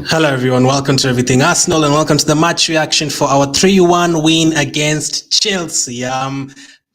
Hello everyone, welcome to Everything Arsenal and welcome to the match reaction for our 3-1 win against Chelsea.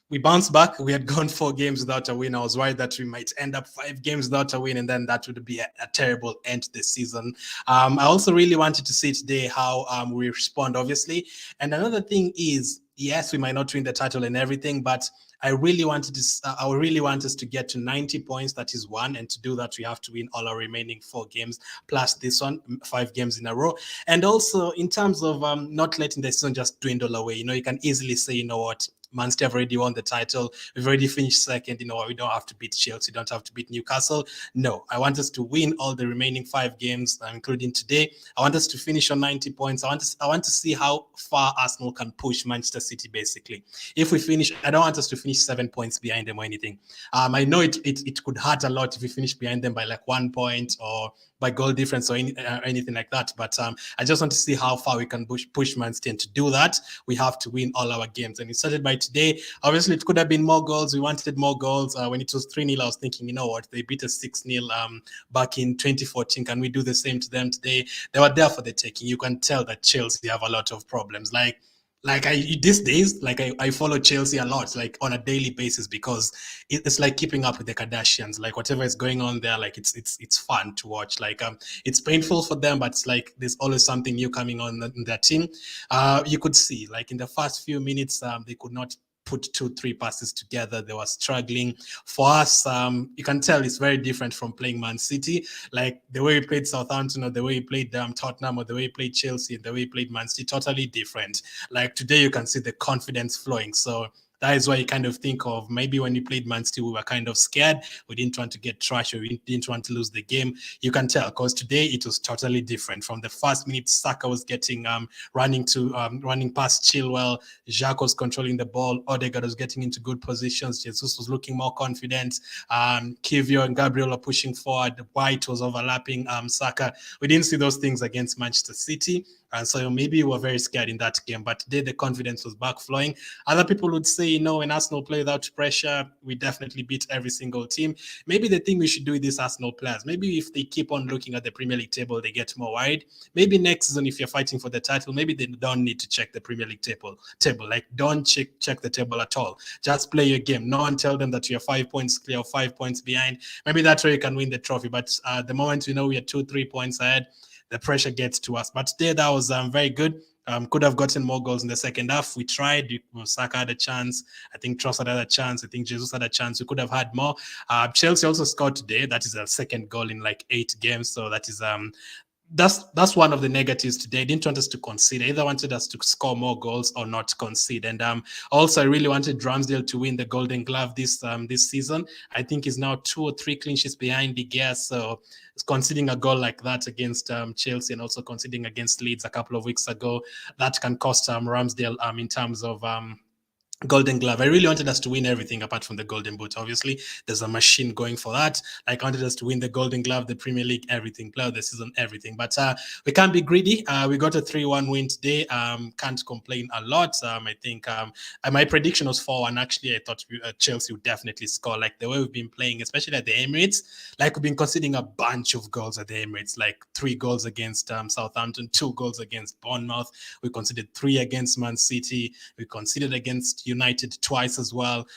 We bounced back. We had gone 4 games without a win. I was worried that we might end up 5 games without a win, and then that would be a terrible end to the season. I also really wanted to see today how we respond, obviously. And another thing is, yes, we might not win the title and everything, but I really want us to get to 90 points. That is 1, and to do that, we have to win all our remaining 4 games plus this one, 5 games in a row. And also, in terms of not letting the season just dwindle away, you can easily say, you know what, Man City have already won the title. We've already finished second. We don't have to beat Chelsea. We don't have to beat Newcastle. No, I want us to win all the remaining 5 games, including today. I want us to finish on 90 points. I want to see how far Arsenal can push Manchester City, basically. If we finish, I don't want us to finish 7 points behind them or anything. I know it could hurt a lot if we finish behind them by like 1 point or by goal difference or anything like that. But I just want to see how far we can push Man City. And to do that, we have to win all our games. And it started by today. Obviously, it could have been more goals. We wanted more goals. When it was 3-0, I was thinking, you know what, they beat us 6-0 back in 2014. Can we do the same to them today? They were there for the taking. You can tell that Chelsea have a lot of problems. These days, I follow Chelsea a lot, like on a daily basis, because it's like keeping up with the Kardashians. Like whatever is going on there, like it's fun to watch. It's painful for them, but it's like there's always something new coming on in their team. You could see, like in the first few minutes, they could not put 2-3 passes together. They were struggling. For us, you can tell it's very different from playing Man City. Like the way we played Southampton, or the way we played Tottenham, or the way we played Chelsea, and the way we played Man City, totally different. Like today, you can see the confidence flowing. So that is why you kind of think of maybe when we played Man City, we were kind of scared. We didn't want to get trashed, or we didn't want to lose the game. You can tell, because today it was totally different. From the first minute, Saka was getting running past Chilwell. Jacques was controlling the ball. Odegaard was getting into good positions. Jesus was looking more confident. Kivio and Gabriel are pushing forward. White was overlapping Saka. We didn't see those things against Manchester City. And so maybe we were very scared in that game, but today the confidence was back flowing. Other people would say, when Arsenal play without pressure, we definitely beat every single team. Maybe the thing we should do with these Arsenal players, maybe if they keep on looking at the Premier League table, they get more worried. Maybe next season, if you're fighting for the title, maybe they don't need to check the Premier League table. Like, don't check the table at all. Just play your game. No one tell them that you're 5 points clear or 5 points behind. Maybe that's where you can win the trophy. But the moment we are 2-3 points ahead, the pressure gets to us. But today, that was very good. Could have gotten more goals in the second half. We tried. Saka had a chance. I think Trossard had a chance. I think Jesus had a chance. We could have had more. Chelsea also scored today. That is a second goal in like 8 games. So that is that's one of the negatives today. They didn't want us to concede. They either wanted us to score more goals or not concede. And also, I really wanted Ramsdale to win the Golden Glove this season. I think he's now 2 or 3 clean sheets behind De Gea. So conceding a goal like that against Chelsea and also conceding against Leeds a couple of weeks ago, that can cost Ramsdale in terms of Golden Glove. I really wanted us to win everything apart from the Golden Boot. Obviously, there's a machine going for that. Like, I wanted us to win the Golden Glove, the Premier League, everything, player of the season, everything. But we can't be greedy. We got a 3-1 win today. Can't complain a lot. I think my prediction was 4-1. Actually, I thought Chelsea would definitely score. Like, the way we've been playing, especially at the Emirates, like, we've been conceding a bunch of goals at the Emirates, like 3 goals against Southampton, 2 goals against Bournemouth. We conceded 3 against Man City. We conceded against United twice as well.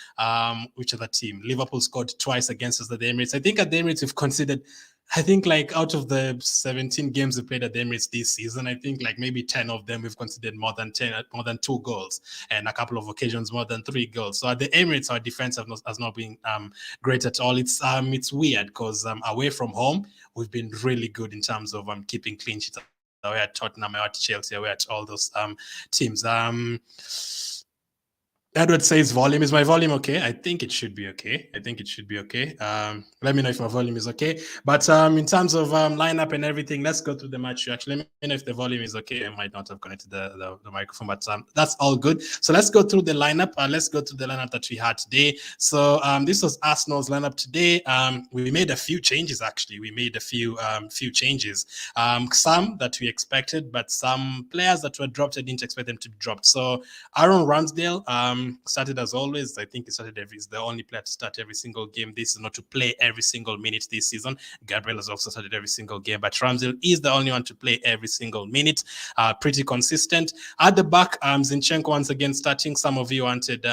Which other team? Liverpool scored twice against us at the Emirates. I think at the Emirates we've considered, I think, like, out of the 17 games we played at the Emirates this season, I think like maybe 10 of them we've considered more than 2 goals, and a couple of occasions more than 3 goals. So at the Emirates, our defense has not been great at all. It's weird because away from home we've been really good in terms of keeping clean sheets. Away at Tottenham, away at Chelsea, away at all those teams. Edward says volume. Is my volume okay? I think it should be okay. Let me know if my volume is okay. But in terms of lineup and everything, let's go through the match. Actually, let me know if the volume is okay. I might not have connected the microphone, but that's all good. So let's go through the lineup. Let's go through the lineup that we had today. So this was Arsenal's lineup today. We made a few changes, actually. We made a few changes. Some that we expected, but some players that were dropped, I didn't expect them to be dropped. So Aaron Ramsdale started as always. I think he started he's the only player to start every single game this season, not to play every single minute this season. Gabriel has also started every single game, but Ramsdale is the only one to play every single minute. Pretty consistent. At the back, Zinchenko once again starting. Some of you wanted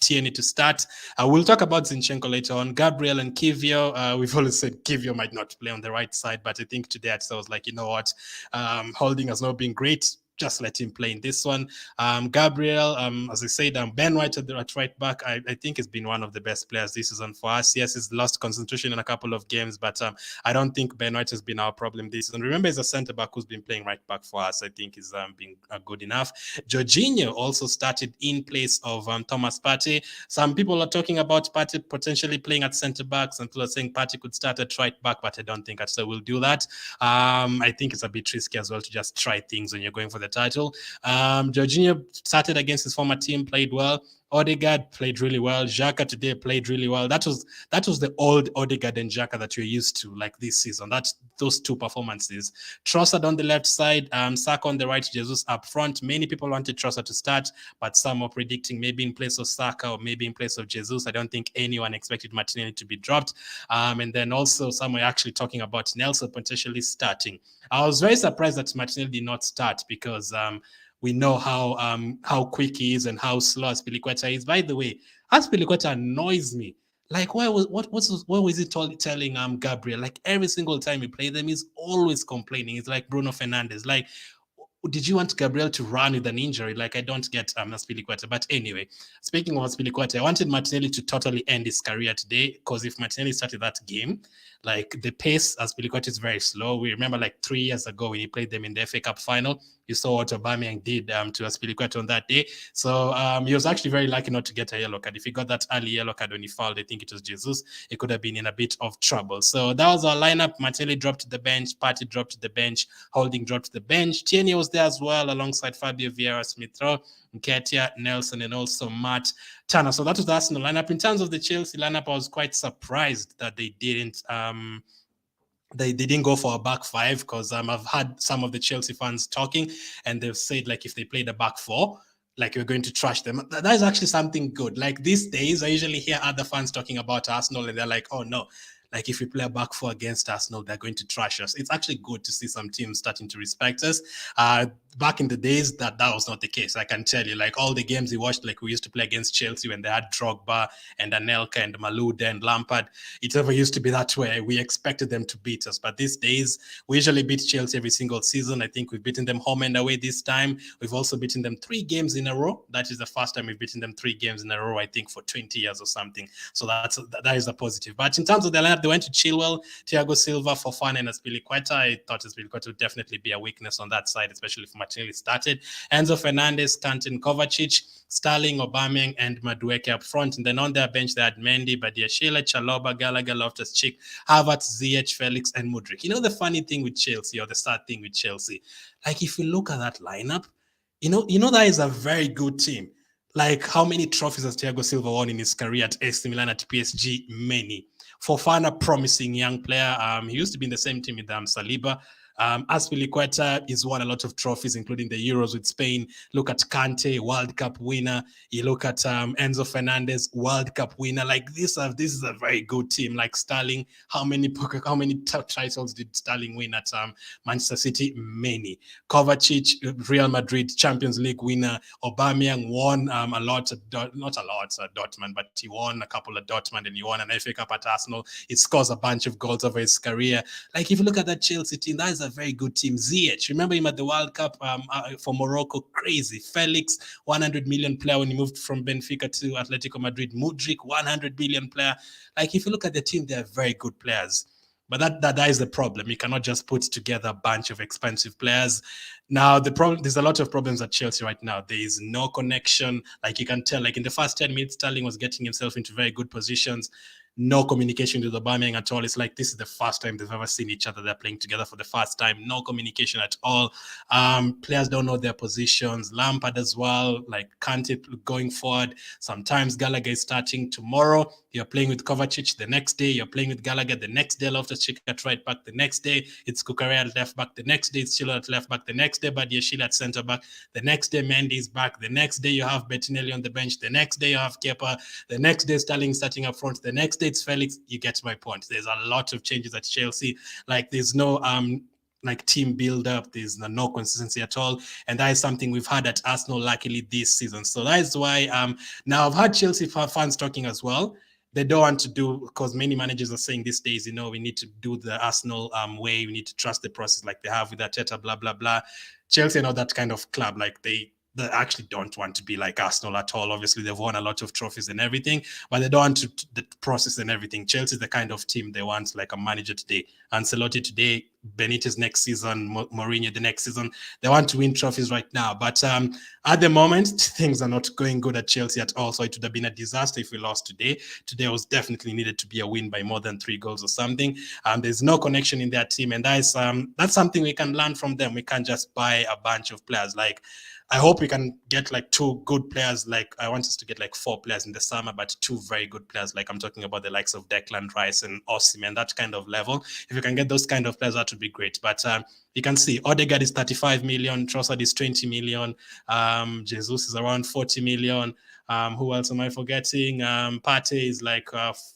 Tierney to start. We'll talk about Zinchenko later on. Gabriel and Kivio. We've always said Kivio might not play on the right side, but I think today I was like, you know what? Holding has not been great. Just let him play in this one. Gabriel, as I said, Ben White at right back. I think has been one of the best players this season for us. Yes, he's lost concentration in a couple of games, but I don't think Ben White has been our problem this season. Remember, he's a centre back who's been playing right back for us. I think he's been good enough. Jorginho also started in place of Thomas Partey. Some people are talking about Partey potentially playing at centre back. Some people are saying Partey could start at right back, but I don't think Arteta will do that. I think it's a bit risky as well to just try things when you're going for the title. Jorginho started against his former team, played well. Odegaard played really well. Xhaka today played really well. That was the old Odegaard and Xhaka that you're used to, like this season. Those 2 performances. Trossard on the left side, Saka on the right, Jesus up front. Many people wanted Trossard to start, but some are predicting maybe in place of Saka or maybe in place of Jesus. I don't think anyone expected Martinelli to be dropped. And then also some are actually talking about Nelson potentially starting. I was very surprised that Martinelli did not start because we know how quick he is and how slow Azpilicueta is. By the way, Azpilicueta annoys me. Like, what was he telling Gabriel? Like, every single time we play them, he's always complaining. It's like Bruno Fernandes. Like, did you want Gabriel to run with an injury? Like, I don't get Azpilicueta. But anyway, speaking of Azpilicueta, I wanted Martinelli to totally end his career today, because if Martinelli started that game, like, the pace Azpilicueta is very slow. We remember like 3 years ago when he played them in the FA Cup final, you saw what Aubameyang did to Azpilicueta on that day. So he was actually very lucky not to get a yellow card. If he got that early yellow card when he fouled, I think it was Jesus, he could have been in a bit of trouble. So that was our lineup. Martinelli dropped to the bench, Partey dropped to the bench, Holding dropped to the bench. Tierney was there as well, alongside Fabio Vieira, Smith-Rowe, Nketiah, Nelson, and also Matt Turner. So that was the Arsenal lineup. In terms of the Chelsea lineup, I was quite surprised that they didn't go for a back 5, because I've had some of the Chelsea fans talking, and they've said, like, if they played a back 4, like, you're going to trash them. That is actually something good. Like, these days, I usually hear other fans talking about Arsenal, and they're like, oh no, like, if we play a back 4 against Arsenal, they're going to trash us. It's actually good to see some teams starting to respect us. Back in the days, that was not the case. I can tell you, like, all the games we watched, like, we used to play against Chelsea when they had Drogba and Anelka and Malouda and Lampard. It never used to be that way. We expected them to beat us. But these days, we usually beat Chelsea every single season. I think we've beaten them home and away this time. We've also beaten them 3 games in a row. That is the first time we've beaten them 3 games in a row, I think, for 20 years or something. So that is a positive. But in terms of the lineup that, they went to Chilwell, Thiago Silva, Fofana, and Azpilicueta. I thought Azpilicueta would definitely be a weakness on that side, especially if Martinelli started. Enzo Fernandez, Kanté, Kovacic, Sterling, Aubameyang, and Madueke up front. And then on their bench, they had Mendy, Badiashile, Chalobah, Gallagher, Loftus-Cheek, Havertz, Ziyech, Felix, and Mudryk. You know the funny thing with Chelsea, or the sad thing with Chelsea? Like, if you look at that lineup, you know that is a very good team. Like, how many trophies has Thiago Silva won in his career at AC Milan, at PSG? Many. Fofana, promising young player. He used to be in the same team with Saliba. Azpilicueta is won a lot of trophies, including the Euros with Spain. Look at Kanté, World Cup winner. You look at Enzo Fernandez, World Cup winner. Like, this is a very good team. Like Sterling, how many titles did Sterling win at Manchester City? Many. Kovacic, Real Madrid Champions League winner. Aubameyang won a lot, not a lot at Dortmund, but he won a couple at Dortmund, and he won an FA Cup at Arsenal. He scores a bunch of goals over his career. Like, if you look at that Chelsea team, that is a very good team. Ziyech, remember him at the World Cup for Morocco? Crazy. Felix, 100 million player when he moved from Benfica to Atletico Madrid. Mudryk, 100 million player. Like, if you look at the team, they're very good players. But that is the problem. You cannot just put together a bunch of expensive players. Now, the problem, there's a lot of problems at Chelsea right now. There is no connection. Like, you can tell, like in the first 10 minutes, Sterling was getting himself into very good positions. No communication with Aubameyang at all. It's like this is the first time they've ever seen each other. They're playing together for the first time. No communication at all. Players don't know their positions. Lampard as well, like Kanté going forward. Sometimes Gallagher is starting. Tomorrow, you're playing with Kovacic. The next day, you're playing with Gallagher. The next day, Loftus-Cheek at right back. The next day, it's Cucurella at left back. The next day, it's Chilwell at left back. The next day, Badiashile at centre back. The next day, Mendy is back. The next day, you have Bettinelli on the bench. The next day, you have Kepa. The next day, Sterling starting up front. The next day, it's Felix. You get my point. There's a lot of changes at Chelsea. Like, there's no like team build up. There's no consistency at all, and that is something we've had at Arsenal luckily this season. So that is why now I've had Chelsea fans talking as well. They don't want to do, because many managers are saying these days, you know, we need to do the Arsenal way. We need to trust the process, like they have with Arteta, blah blah blah. Chelsea are not that kind of club. Like, they actually don't want to be like Arsenal at all. Obviously, they've won a lot of trophies and everything, but they don't want to the process and everything. Chelsea is the kind of team they want, like a manager today, Ancelotti today, Benitez next season, Mourinho the next season. They want to win trophies right now. But at the moment, things are not going good at Chelsea at all. So it would have been a disaster if we lost today. Today was definitely needed to be a win by more than 3 goals or something. There's no connection in their team, and that's something we can learn from them. We can't just buy a bunch of players. Like, I hope we can get like 2 good players. Like, I want us to get like 4 players in the summer, but 2 very good players. Like, I'm talking about the likes of Declan Rice and Osimhen, that kind of level. If you can get those kind of players, that would be great. But you can see Odegaard is 35 million, Trossard is 20 million, Jesus is around 40 million. Who else am I forgetting? Partey is like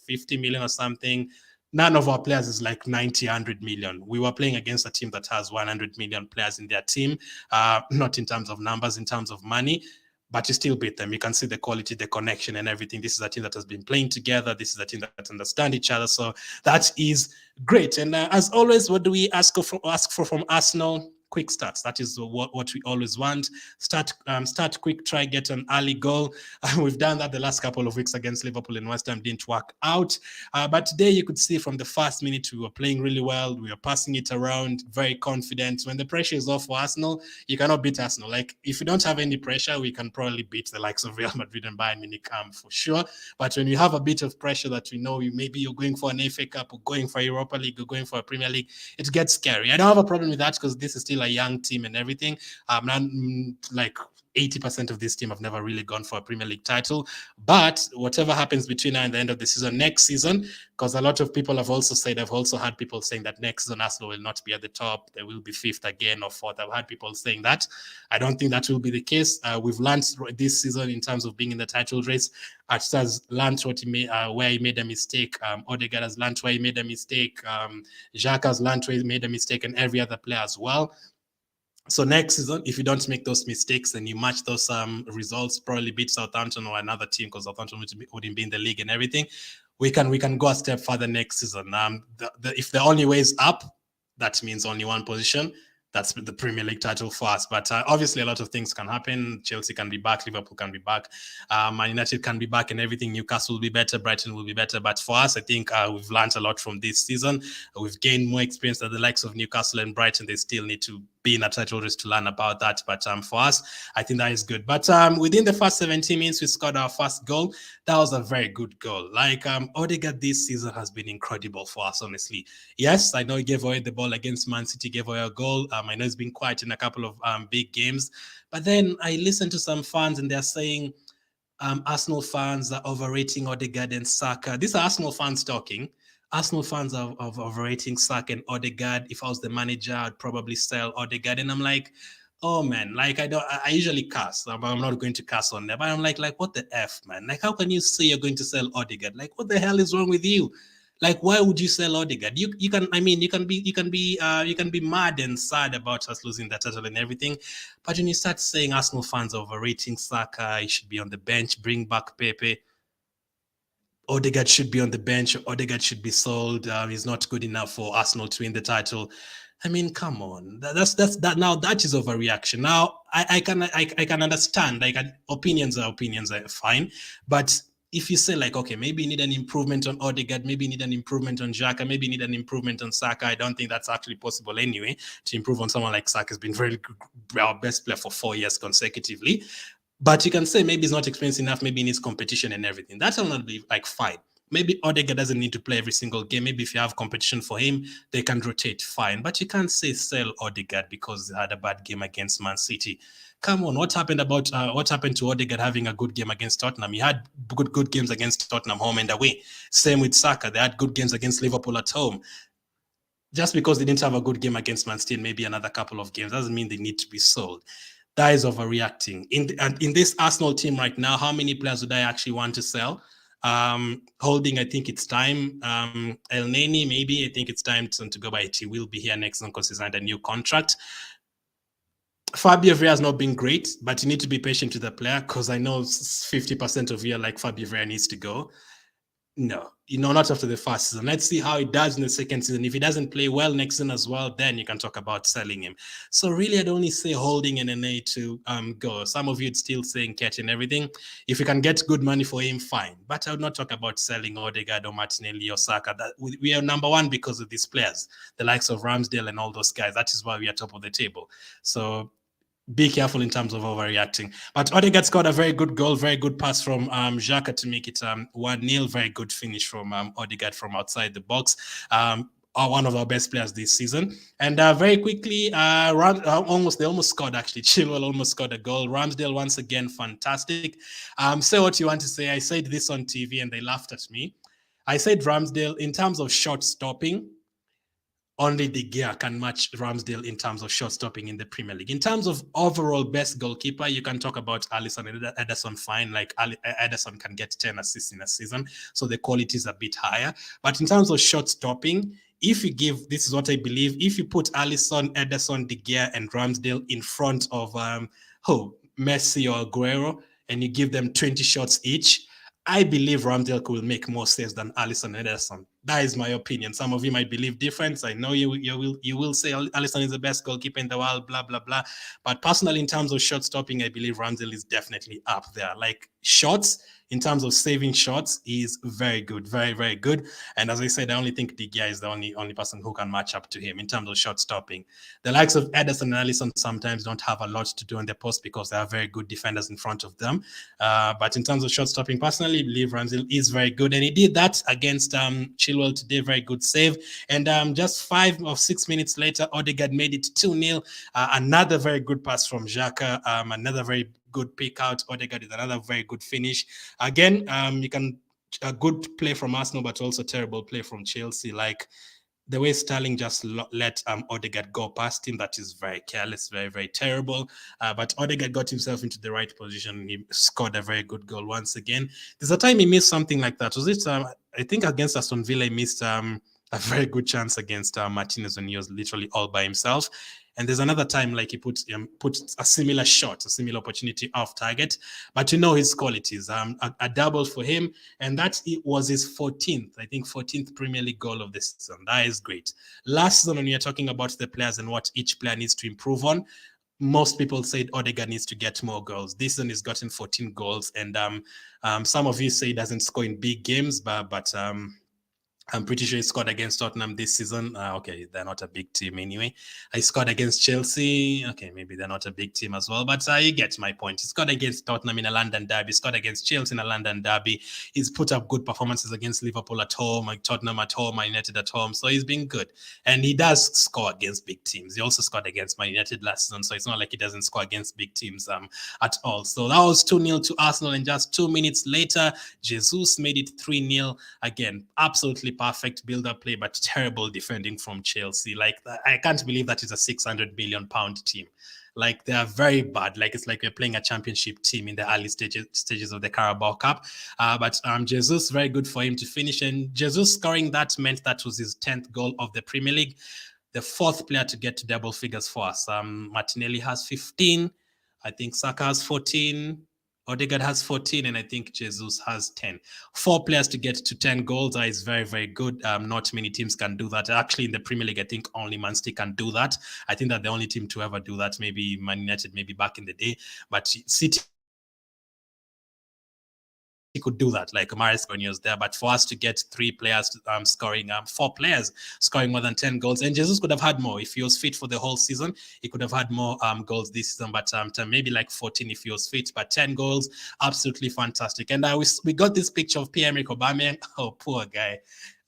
50 million or something. None of our players is like 90, 100 million. We were playing against a team that has 100 million players in their team, not in terms of numbers, in terms of money, but you still beat them. You can see the quality, the connection and everything. This is a team that has been playing together. This is a team that understands each other. So that is great. And as always, what do we ask for from Arsenal? Quick starts. That is what we always want. Start quick, try get an early goal. We've done that the last couple of weeks against Liverpool and West Ham, didn't work out. But today you could see from the first minute we were playing really well. We were passing it around, very confident. When the pressure is off for Arsenal, you cannot beat Arsenal. Like, if you don't have any pressure, we can probably beat the likes of Real Madrid and Bayern Munich for sure. But when you have a bit of pressure that we know maybe you're going for an FA Cup or going for Europa League or going for a Premier League, it gets scary. I don't have a problem with that because this is still a young team and everything. Like 80% of this team have never really gone for a Premier League title. But whatever happens between now and the end of the season, next season, because a lot of people have also said, I've also had people saying that next season Arsenal will not be at the top. They will be 5th again or 4th. I've had people saying that. I don't think that will be the case. We've learned this season in terms of being in the title race. Arteta's learned what he made, where he made a mistake. Odegaard has learned where he made a mistake. Xhaka has learned where he made a mistake, and every other player as well. So next season, if you don't make those mistakes and you match those results, probably beat Southampton or another team, because Southampton wouldn't be in the league and everything, we can go a step further next season. If the only way is up, that means only one position. that's the Premier League title for us. But obviously, a lot of things can happen. Chelsea can be back, Liverpool can be back, Man United can be back, and everything. Newcastle will be better, Brighton will be better. But for us, I think we've learned a lot from this season. We've gained more experience than the likes of Newcastle and Brighton. They still need to be in a title race to learn about that. But for us, I think that is good. But within the first 17 minutes, we scored our first goal. That was a very good goal. Like Odegaard this season has been incredible for us, honestly. Yes, I know he gave away the ball against Man City, gave away a goal. I know he's been quiet in a couple of big games. But then I listened to some fans and they're saying Arsenal fans are overrating Odegaard and Saka. These are Arsenal fans talking. Arsenal fans are overrating Saka and Odegaard. If I was the manager, I'd probably sell Odegaard. And I'm like, oh man, like I usually curse. I'm not going to curse on them, but I'm like, what the F, man? Like, how can you say you're going to sell Odegaard? Like, what the hell is wrong with you? Like, why would you sell Odegaard? You can be mad and sad about us losing the title and everything, but when you start saying Arsenal fans are overrating Saka, he should be on the bench, bring back Pepe. Odegaard should be on the bench. Odegaard should be sold. He's not good enough for Arsenal to win the title. I mean, come on. That's that. Now that is overreaction. Now I can understand. Like opinions are fine, but if you say like, okay, maybe you need an improvement on Odegaard, maybe you need an improvement on Xhaka, maybe you need an improvement on Saka. I don't think that's actually possible anyway. To improve on someone like Saka has been very good, our best player for 4 years consecutively. But you can say maybe he's not experienced enough, maybe he needs competition and everything. That will not be like fine. Maybe Odegaard doesn't need to play every single game. Maybe if you have competition for him, they can rotate, fine. But you can't say sell Odegaard because he had a bad game against Man City. Come on, what happened to Odegaard having a good game against Tottenham? He had good games against Tottenham home and away. Same with Saka. They had good games against Liverpool at home. Just because they didn't have a good game against Man City and maybe another couple of games doesn't mean they need to be sold. That is overreacting. In this Arsenal team right now, how many players would I actually want to sell? Holding, I think it's time. El Neni, maybe. I think it's time to go by it. He will be here next season because he signed a new contract. Fabio Vieira has not been great, but you need to be patient with the player because I know 50% of you are like Fabio Vieira needs to go. No, not after the first season. Let's see how he does in the second season. If he doesn't play well next season as well, then you can talk about selling him. So really, I'd only say holding NNA to go. Some of you would still saying catch and everything. If you can get good money for him, fine. But I would not talk about selling Odegaard or Martinelli or Saka. We are number one because of these players, the likes of Ramsdale and all those guys. That is why we are top of the table. So be careful in terms of overreacting. But Odegaard scored a very good goal, very good pass from Xhaka to make it 1-0. Very good finish from Odegaard from outside the box. One of our best players this season. And very quickly, they almost scored actually. Chilwell almost scored a goal. Ramsdale once again, fantastic. Say what you want to say. I said this on TV and they laughed at me. I said Ramsdale, in terms of shot stopping, only De Gea can match Ramsdale in terms of shot stopping in the Premier League. In terms of overall best goalkeeper, you can talk about Alisson and Ederson, fine. Like Ederson can get 10 assists in a season, so the quality is a bit higher. But in terms of shot stopping, if you give, this is what I believe, if you put Alisson, Ederson, De Gea, and Ramsdale in front of Messi or Aguero, and you give them 20 shots each, I believe Ramsdale could make more saves than Alisson and Ederson. That is my opinion. Some of you might believe different. I know you will say Alisson is the best goalkeeper in the world, blah, blah, blah. But personally, in terms of shot stopping, I believe Ramsdale is definitely up there. Like shots, in terms of saving shots, is very good, very, very good. And as I said, I only think De Gea is the only person who can match up to him in terms of shot stopping. The likes of Ederson and Alisson sometimes don't have a lot to do in the post because they are very good defenders in front of them. But in terms of shot stopping, personally, I believe Ramsdale is very good. And he did that against Chilwell today, very good save. And just 5 or 6 minutes later, Odegaard made it 2-0. Another very good pass from Xhaka, another very good pick out. Odegaard is another very good finish. Again, you can a good play from Arsenal, but also terrible play from Chelsea. Like the way Sterling just let Odegaard go past him, that is very careless, very, very terrible. But Odegaard got himself into the right position and he scored a very good goal once again. There's a time he missed something like that. Was it, I think against Aston Villa, he missed a very good chance against Martinez when he was literally all by himself. And there's another time like he put a similar shot, a similar opportunity off target, but you know his qualities. A double for him, and that was his 14th, I think 14th Premier League goal of the season. That is great. Last season, when you're talking about the players and what each player needs to improve on, most people said Odegaard needs to get more goals. This season he's gotten 14 goals, and some of you say he doesn't score in big games, but I'm pretty sure he scored against Tottenham this season. Okay, they're not a big team anyway. He scored against Chelsea. Okay, maybe they're not a big team as well, but you get my point. He scored against Tottenham in a London derby. He scored against Chelsea in a London derby. He's put up good performances against Liverpool at home, like Tottenham at home, Man United at home. So he's been good. And he does score against big teams. He also scored against Man United last season, so it's not like he doesn't score against big teams at all. So that was 2-0 to Arsenal, and just 2 minutes later, Jesus made it 3-0. Again, absolutely perfect build-up play, but terrible defending from Chelsea. Like, I can't believe that is a 600 million pound team. Like, they are very bad. Like, it's like we're playing a championship team in the early stages of the Carabao Cup. But Jesus, very good for him to finish. And Jesus scoring that meant that was his 10th goal of the Premier League. The 4th player to get to double figures for us. Martinelli has 15. I think Saka has 14. Odegaard has 14, and I think Jesus has 10. 4 players to get to 10 goals is very, very good. Not many teams can do that. Actually, in the Premier League, I think only Man City can do that. I think that the only team to ever do that, maybe Man United, maybe back in the day. But City could do that, like Mahrez when he was there. But for us to get 3 players scoring, 4 players scoring more than 10 goals, and Jesus could have had more if he was fit for the whole season. He could have had more goals this season, but maybe like 14 if he was fit. But 10 goals, absolutely fantastic. And we got this picture of Pierre-Emerick Aubameyang. Oh, poor guy.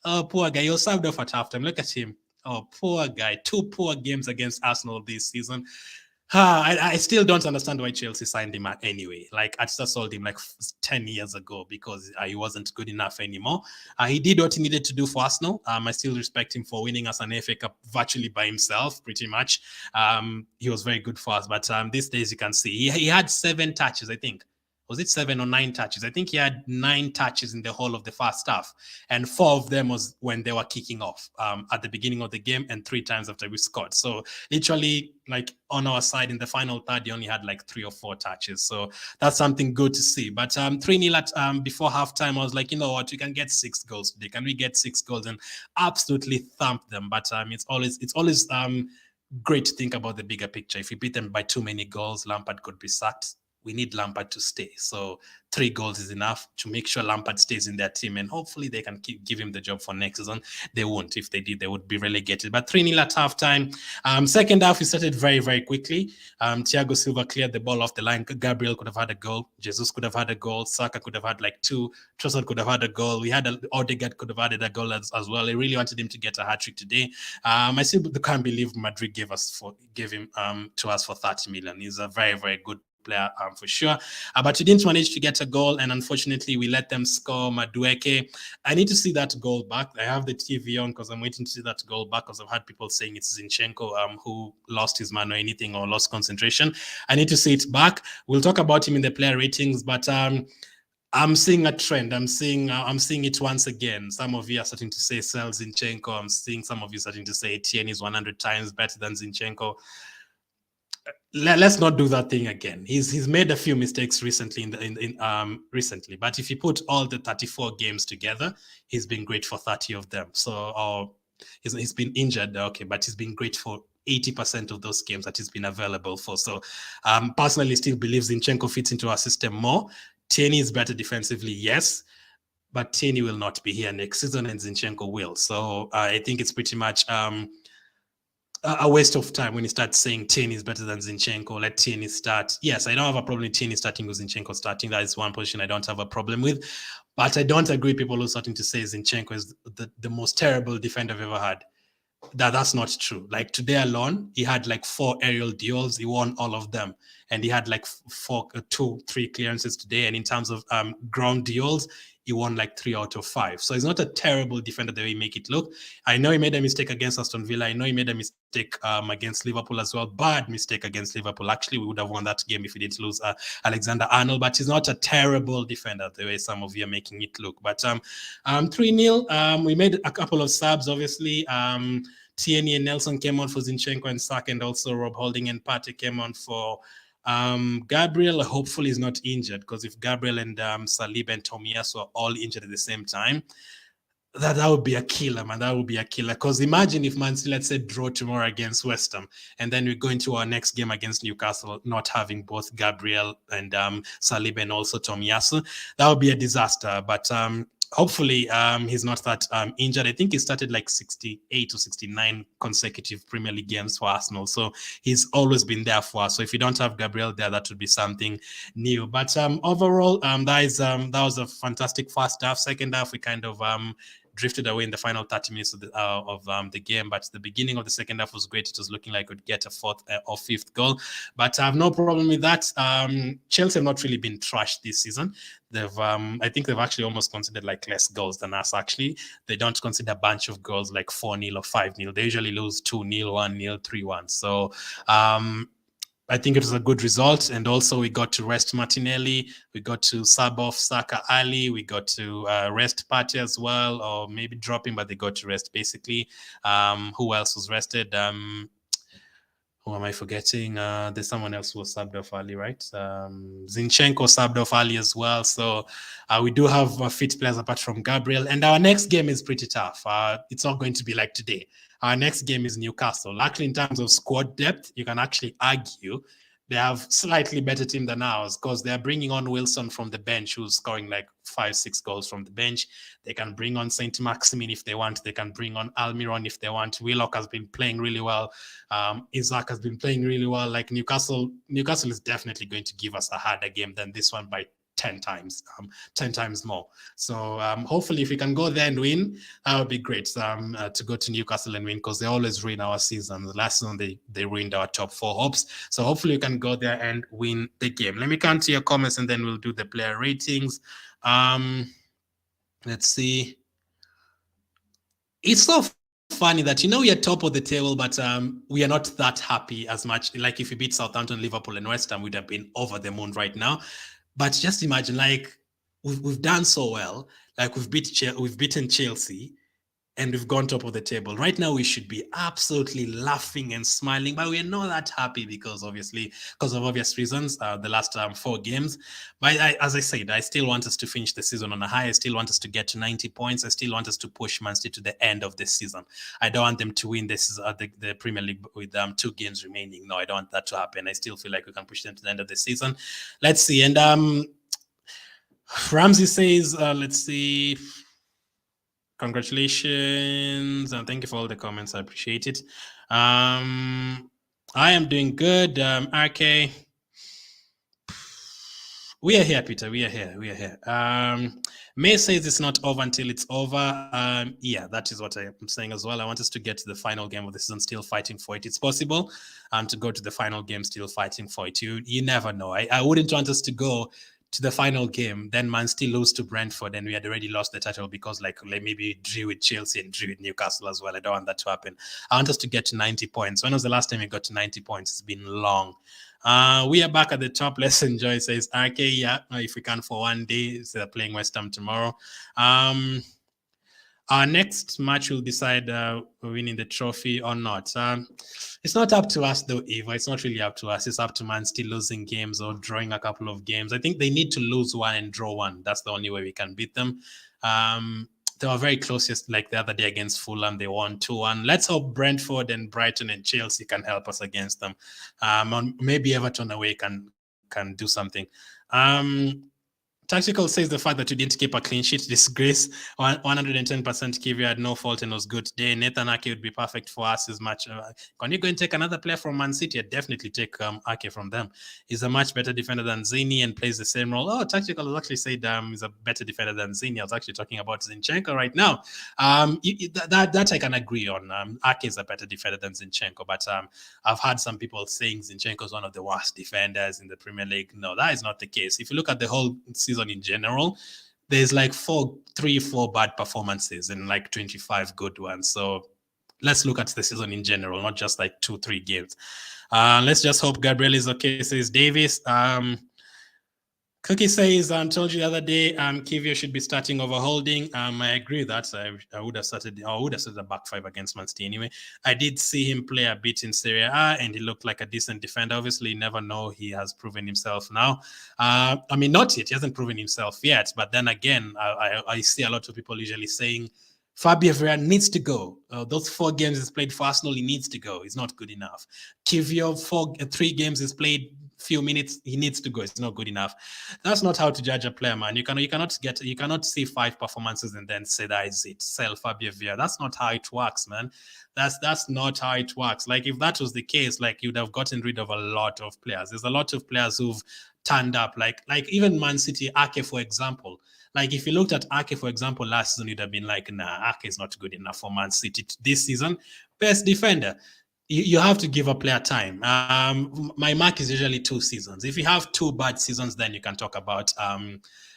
Oh, poor guy. He was served off at halftime. Look at him. Oh, poor guy. 2 poor games against Arsenal this season. I still don't understand why Chelsea signed him anyway. Like, Arteta sold him like 10 years ago because he wasn't good enough anymore. He did what he needed to do for Arsenal. I still respect him for winning us an FA Cup virtually by himself, pretty much. He was very good for us. But these days you can see he had 7 touches, I think. Was it 7 or 9 touches? I think he had 9 touches in the whole of the first half, and 4 of them was when they were kicking off at the beginning of the game, and 3 times after we scored. So literally, like, on our side in the final third, he only had like 3 or 4 touches. So that's something good to see. But 3-0 at before halftime, I was like, you know what, we can get 6 goals today. Can we get 6 goals? And absolutely thump them. But it's always great to think about the bigger picture. If we beat them by too many goals, Lampard could be sacked. We need Lampard to stay. So 3 goals is enough to make sure Lampard stays in their team, and hopefully they can give him the job for next season. They won't. If they did, they would be relegated. But 3-0 at halftime. Second half, we started very, very quickly. Thiago Silva cleared the ball off the line. Gabriel could have had a goal. Jesus could have had a goal. Saka could have had like 2. Trossard could have had a goal. We had Odegaard could have added a goal as well. I really wanted him to get a hat-trick today. I still can't believe Madrid gave him to us for 30 million. He's a very, very good player for sure, but we didn't manage to get a goal, and unfortunately we let them score. Madueke, I need to see that goal back. I have the TV on because I'm waiting to see that goal back, because I've had people saying it's Zinchenko who lost his man or anything, or lost concentration. I need to see it back. We'll talk about him in the player ratings, but I'm seeing a trend. I'm seeing it once again. Some of you are starting to say sell Zinchenko. I'm seeing some of you starting to say Etienne is 100 times better than Zinchenko. Let's not do that thing again. He's made a few mistakes recently recently, but if you put all the 34 games together, he's been great for 30 of them. So he's been injured, okay, but he's been great for 80% of those games that he's been available for. So personally still believes Zinchenko fits into our system more. Tierney is better defensively, yes, but Tierney will not be here next season, and Zinchenko will. So I think it's pretty much a waste of time when you start saying Tierney is better than Zinchenko. Let Tierney start. Yes, I don't have a problem with Tierney starting with Zinchenko starting. That is one position I don't have a problem with. But I don't agree with people who are starting to say Zinchenko is the most terrible defender I've ever had. That's not true. Like, today alone, he had like 4 aerial duels. He won all of them. And he had like 3 clearances today. And in terms of ground duels, he won like 3 out of 5. So he's not a terrible defender the way he make it look. I know he made a mistake against Aston Villa. I know he made a mistake against Liverpool as well. Bad mistake against Liverpool. Actually, we would have won that game if we didn't lose Alexander-Arnold. But he's not a terrible defender the way some of you are making it look. But 3-0, we made a couple of subs, obviously. Tierney and Nelson came on for Zinchenko and Saka, and also Rob Holding and Partey came on for Gabriel. Hopefully is not injured, because if Gabriel and Saliba and Tomiyasu are all injured at the same time, that would be a killer, man. That would be a killer. Because imagine if Man City, let's say, draw tomorrow against West Ham, and then we go into our next game against Newcastle not having both Gabriel and Saliba and also Tomiyasu. That would be a disaster. But hopefully he's not that injured. I think he started like 68 or 69 consecutive Premier League games for Arsenal. So he's always been there for us. So if you don't have Gabriel there, that would be something new. But overall, that was a fantastic first half. Second half, we kind of drifted away in the final 30 minutes of the game, but the beginning of the second half was great. It was looking like we'd get a fourth or fifth goal, but I have no problem with that. Chelsea have not really been trashed this season. I think they've actually almost considered like less goals than us. Actually, they don't consider a bunch of goals like 4-0 or 5-0. They usually lose 2-0, 1-0, 3-1. So I think it was a good result. And also we got to rest Martinelli. We got to sub off Saka early. We got to rest Partey as well, or maybe drop him, but they got to rest basically. Who else was rested? Who am I forgetting? There's someone else who was subbed off early, right? Zinchenko subbed off early as well. So we do have fit players apart from Gabriel. And our next game is pretty tough. It's not going to be like today. Our next game is Newcastle. Actually, in terms of squad depth, you can actually argue they have slightly better team than ours, because they're bringing on Wilson from the bench, who's scoring like 5-6 goals from the bench. They can bring on Saint Maximin if they want. They can bring on Almiron if they want. Willock has been playing really well. Isaac has been playing really well. Like Newcastle is definitely going to give us a harder game than this one by 10 times more. So hopefully if we can go there and win, that would be great, to go to Newcastle and win, because they always ruin our season. The last season they ruined our top 4 hopes. So hopefully we can go there and win the game. Let me count to your comments and then we'll do the player ratings. Let's see. It's so funny that, we are top of the table, but we are not that happy as much. Like if we beat Southampton, Liverpool and West Ham, we'd have been over the moon right now. But just imagine, like we've done so well, like we've beaten Chelsea, and we've gone top of the table. Right now, we should be absolutely laughing and smiling, but we're not that happy because of obvious reasons, the last 4 games. But as I said, I still want us to finish the season on a high. I still want us to get to 90 points. I still want us to push Man City to the end of the season. I don't want them to win this the Premier League with 2 games remaining. No, I don't want that to happen. I still feel like we can push them to the end of the season. Let's see. And Ramsey says, let's see. Congratulations and thank you for all the comments. I appreciate it. I am doing good. RK, we are here, Peter. We are here. May says it's not over until it's over. Yeah, that is what I'm saying as well. I want us to get to the final game of the season, still fighting for it. It's possible to go to the final game, still fighting for it. You never know. I wouldn't want us to go to the final game, then Man City lose to Brentford, and we had already lost the title because like maybe drew with Chelsea and drew with Newcastle as well. I don't want that to happen. I want us to get to 90 points. When was the last time we got to 90 points? It's been long. We are back at the top. Let's enjoy, says RK. Yeah, if we can for one day. So they're playing West Ham tomorrow. Our next match will decide winning the trophy or not. It's not up to us though, Eva. It's not really up to us. It's up to Man City losing games or drawing a couple of games. I think they need to lose one and draw one. That's the only way we can beat them. They were very close like the other day against Fulham. They won 2-1. Let's hope Brentford and Brighton and Chelsea can help us against them. Maybe Everton away can do something. Tactical says the fact that you didn't keep a clean sheet, disgrace. 110% Kivia had no fault and was good today. Nathan Ake would be perfect for us as much. Can you go and take another player from Man City? I'd definitely take Ake from them. He's a much better defender than Zini and plays the same role. Oh, Tactical has actually said he's a better defender than Zini. I was actually talking about Zinchenko right now. That I can agree on. Ake is a better defender than Zinchenko, but I've heard some people saying Zinchenko is one of the worst defenders in the Premier League. No, that is not the case. If you look at the whole season in general, there's like 3-4 bad performances and like 25 good ones. So let's look at the season in general, not just like 2-3 games. Let's just hope Gabriel is okay, says Davis. Cookie says, told you the other day, Kivio should be starting over Holding. I agree with that. I would have started a back five against Man City anyway. I did see him play a bit in Serie A, and he looked like a decent defender. Obviously, you never know. He has proven himself now. I mean, not yet. He hasn't proven himself yet. But then again, I see a lot of people usually saying Fabio Vieira needs to go. Those 4 games he's played for Arsenal, he needs to go. He's not good enough. Kivio, 3 games he's played, few minutes, he needs to go. It's not good enough. That's not how to judge a player, man. You cannot see 5 performances and then say that is it. Sell Fabio Vieira. That's not how it works, man. That's not how it works. Like if that was the case, like you'd have gotten rid of a lot of players. There's a lot of players who've turned up, like even Man City, Ake, for example. Like if you looked at Ake, for example, last season, you'd have been like, nah, Ake is not good enough for Man City this season. Best defender. You have to give a player time. My mark is usually 2 seasons. If you have 2 bad seasons, then you can talk about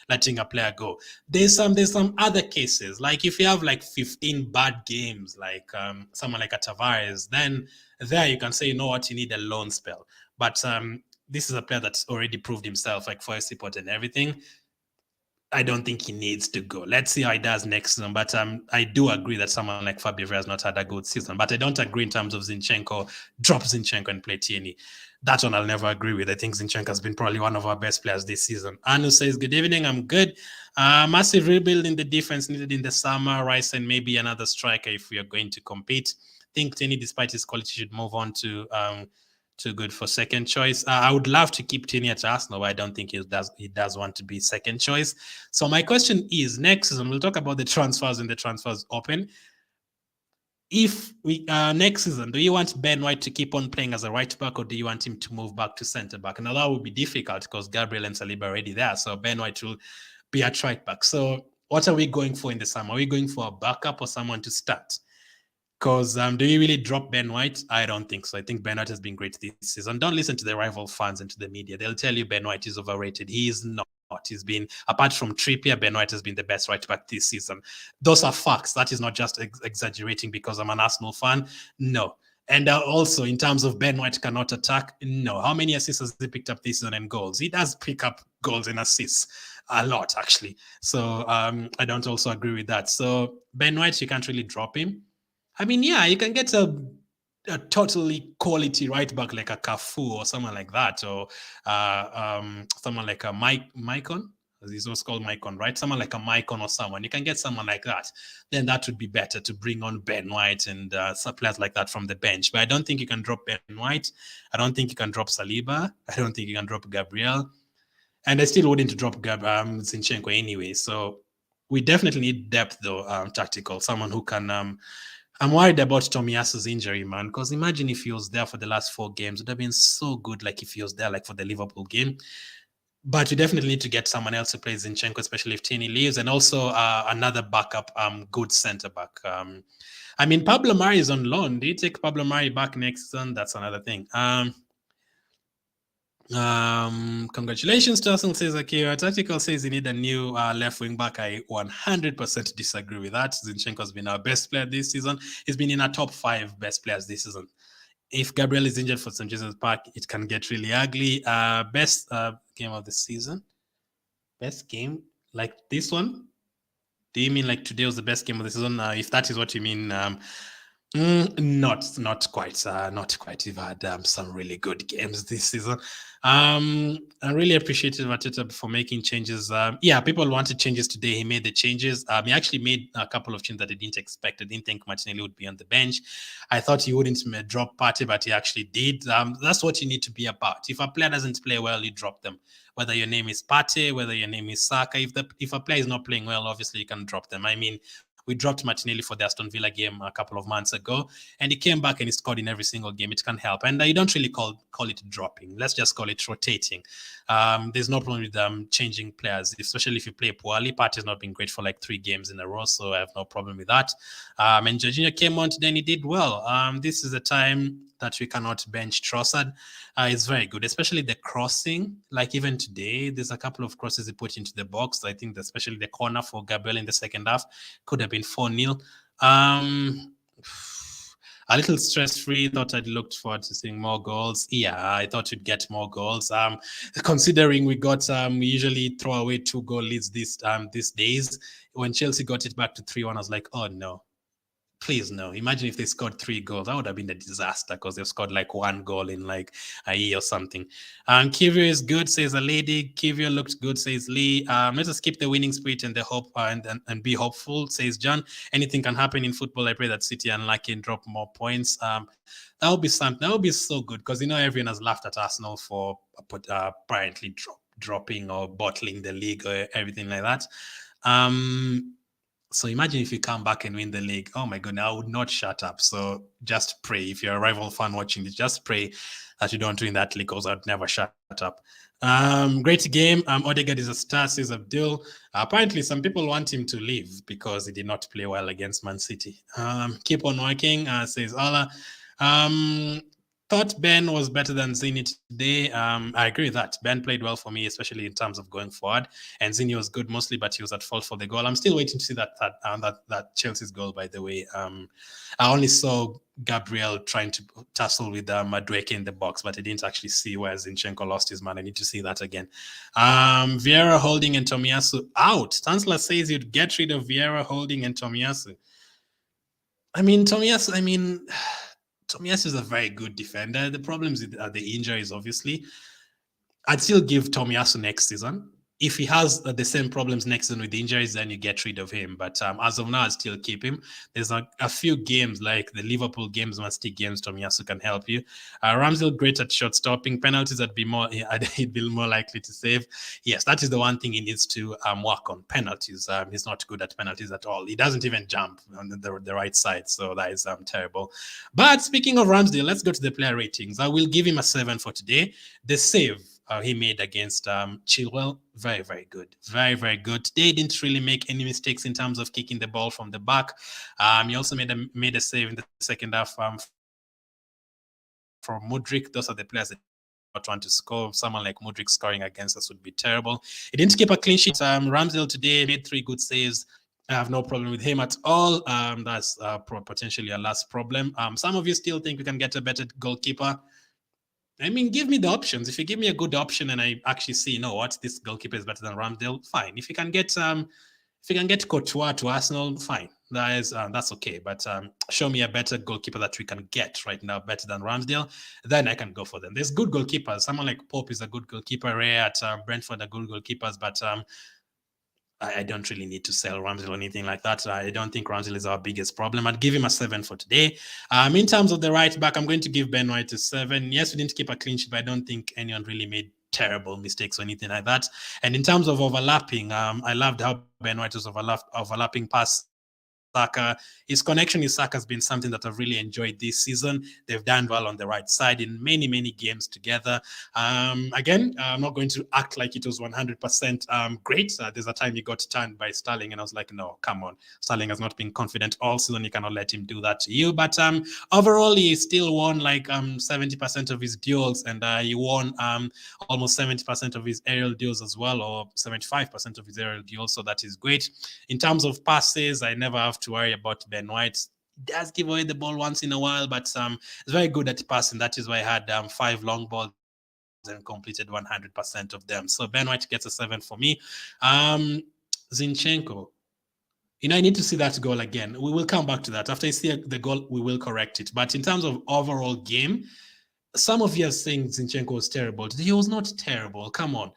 letting a player go. There's some other cases. Like if you have like 15 bad games, like someone like a Tavares, then there you can say, you know what, you need a loan spell. But this is a player that's already proved himself, like for FC Porto and everything. I don't think he needs to go. Let's see how he does next season. But I do agree that someone like Fabio Vieira has not had a good season. But I don't agree in terms of Zinchenko, drop Zinchenko and play Tierney. That one I'll never agree with. I think Zinchenko has been probably one of our best players this season. Anu says, good evening, I'm good. Massive rebuild in the defense needed in the summer. Rice and maybe another striker if we are going to compete. I think Tierney, despite his quality, should move on to too good for second choice. I would love to keep Tierney at Arsenal, but I don't think he does want to be second choice. So my question is, next season, we'll talk about the transfers and the transfers open. If we next season, do you want Ben White to keep on playing as a right back, or do you want him to move back to centre back? Now that would be difficult because Gabriel and Saliba are already there, so Ben White will be at right back. So what are we going for in the summer? Are we going for a backup or someone to start? Because do you really drop Ben White? I don't think so. I think Ben White has been great this season. Don't listen to the rival fans and to the media. They'll tell you Ben White is overrated. He is not. He's been, apart from Trippier, Ben White has been the best right back this season. Those are facts. That is not just exaggerating because I'm an Arsenal fan. No. And also, in terms of Ben White cannot attack, no. How many assists has he picked up this season and goals? He does pick up goals and assists a lot, actually. So I don't also agree with that. So Ben White, you can't really drop him. I mean, yeah, you can get a totally quality right back like a Cafu or someone like that, or someone like a Maicon. He's also called Maicon, right? Someone like a Maicon or someone. You can get someone like that. Then that would be better to bring on Ben White and players like that from the bench. But I don't think you can drop Ben White. I don't think you can drop Saliba. I don't think you can drop Gabriel. And I still wouldn't drop Zinchenko anyway. So we definitely need depth, though, tactical. Someone who can... I'm worried about Tomiyasu's injury, man, because imagine if he was there for the last 4 games. It would have been so good, like if he was there like for the Liverpool game. But you definitely need to get someone else to play Zinchenko, especially if Tierney leaves, and also another backup, good centre-back. I mean, Pablo Mari is on loan. Do you take Pablo Mari back next season? That's another thing. Congratulations, Justin says Akira. Tactical says you need a new left wing back. I 100% disagree with that. Zinchenko has been our best player this season. He's been in our top 5 best players this season. If Gabriel is injured for St. Jesus Park, it can get really ugly. Best game of the season? Best game? Like this one? Do you mean like today was the best game of the season? If that is what you mean, not quite. Not quite. We've had some really good games this season. I really appreciated Mateta for making changes. Yeah, people wanted changes today. He made the changes. He actually made a couple of changes that I didn't expect. I didn't think Martinelli would be on the bench. I thought he wouldn't drop Partey, but he actually did. That's what you need to be about. If a player doesn't play well, you drop them. Whether your name is Partey, whether your name is Saka, if a player is not playing well, obviously you can drop them. I mean, we dropped Martinelli for the Aston Villa game a couple of months ago, and he came back and he scored in every single game. It can help. And you don't really call it dropping. Let's just call it rotating. There's no problem with changing players, especially if you play poorly. Partey's not been great for like 3 games in a row, so I have no problem with that. And Jorginho came on today and he did well. This is a time that we cannot bench Trossard. It's very good, especially the crossing. Like even today, there's a couple of crosses he put into the box. I think especially the corner for Gabriel in the second half could have been 4-0. a little stress-free. Thought I'd looked forward to seeing more goals. Yeah, I thought we'd get more goals. Considering we usually throw away 2-goal leads these days. When Chelsea got it back to 3-1, I was like, oh no. Please no. Imagine if they scored 3 goals. That would have been a disaster because they've scored like 1 goal in like a year or something. Kivio is good, says a lady. Kivio looked good, says Lee. Let us keep the winning spirit and the hope and be hopeful, says John. Anything can happen in football. I pray that City unlucky and drop more points. That would be something. That would be so good because everyone has laughed at Arsenal for apparently dropping or bottling the league or everything like that. So imagine if you come back and win the league. Oh my goodness, I would not shut up. So just pray. If you're a rival fan watching this, just pray that you don't win that league because I'd never shut up. Great game. Odegaard is a star, says Abdul. Apparently, some people want him to leave because he did not play well against Man City. Keep on working, says Ola. Thought Ben was better than Zini today. I agree with that. Ben played well for me, especially in terms of going forward. And Zini was good mostly, but he was at fault for the goal. I'm still waiting to see that Chelsea's goal, by the way. I only saw Gabriel trying to tussle with Madueke in the box, but I didn't actually see where Zinchenko lost his man. I need to see that again. Vieira, Holding, and Tomiyasu out. Chancellor says you'd get rid of Vieira, Holding, and Tomiyasu. Tomiyasu is a very good defender. The problems are the injuries, obviously. I'd still give Tomiyasu next season. If he has the same problems next season with the injuries, then you get rid of him. But as of now, I'd still keep him. There's a few games, like the Liverpool games, Man City games, Tomiyasu can help you. Ramsdale, great at shot stopping. Penalties, he'd be more likely to save. Yes, that is the one thing he needs to work on. Penalties. He's not good at penalties at all. He doesn't even jump on the right side, so that is terrible. But speaking of Ramsdale, let's go to the player ratings. I will give him a 7 for today. The save he made against Chilwell, very, very good. Very, very good. They didn't really make any mistakes in terms of kicking the ball from the back. He also made a save in the second half for Mudryk. Those are the players that want to score. Someone like Mudryk scoring against us would be terrible. He didn't keep a clean sheet. Ramsdale today made 3 good saves. I have no problem with him at all. That's potentially a last problem. Some of you still think we can get a better goalkeeper. Give me the options. If you give me a good option and I actually see, you know what, this goalkeeper is better than Ramsdale, fine. If you can get Courtois to Arsenal, fine. That's okay. But show me a better goalkeeper that we can get right now, better than Ramsdale, then I can go for them. There's good goalkeepers. Someone like Pope is a good goalkeeper. Ray at Brentford are good goalkeepers, but I don't really need to sell Ramsdale or anything like that. I don't think Ramsdale is our biggest problem. I'd give him a 7 for today. In terms of the right back, I'm going to give Ben White a 7. Yes, we didn't keep a clean sheet, but I don't think anyone really made terrible mistakes or anything like that. And in terms of overlapping, I loved how Ben White was overlapping past Saka. His connection with Saka has been something that I've really enjoyed this season. They've done well on the right side in many, many games together. Again, I'm not going to act like it was 100% great. There's a time he got turned by Sterling, and I was like, no, come on. Sterling has not been confident all season. You cannot let him do that to you. But overall, he still won like 70% of his duels, and he won almost 70% of his aerial duels as well, or 75% of his aerial duels. So that is great. In terms of passes, I never have to worry about Ben White. He does give away the ball once in a while, but he's very good at passing. That is why I had 5 long balls and completed 100% of them. So Ben White gets a 7 for me. Zinchenko, I need to see that goal again. We will come back to that. After I see the goal, we will correct it. But in terms of overall game, some of you are saying Zinchenko was terrible. He was not terrible. Come on.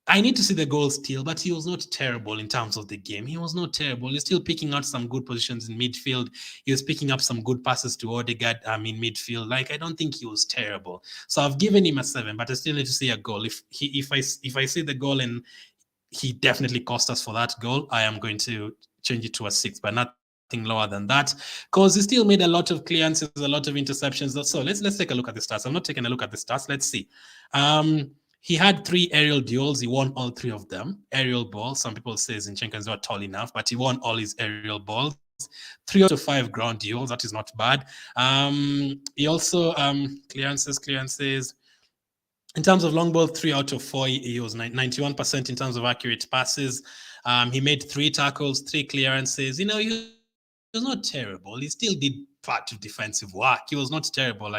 I need to see the goal still, but he was not terrible in terms of the game. He was not terrible. He's still picking out some good positions in midfield. He was picking up some good passes to Odegaard in midfield. Like, I don't think he was terrible. So I've given him a 7, but I still need to see a goal. If I see the goal and he definitely cost us for that goal, I am going to change it to a 6, but not lower than that, because he still made a lot of clearances, a lot of interceptions. So let's take a look at the stats. I'm not taking a look at the stats. Let's see. He had 3 aerial duels. He won all 3 of them. Aerial balls. Some people say Zinchenko is not tall enough, but he won all his aerial balls. 3 out of 5 ground duels. That is not bad. He also clearances. In terms of long ball, 3 out of 4. He was 91% in terms of accurate passes. He made 3 tackles, 3 clearances. He was not terrible. He still did part of defensive work. He was not terrible.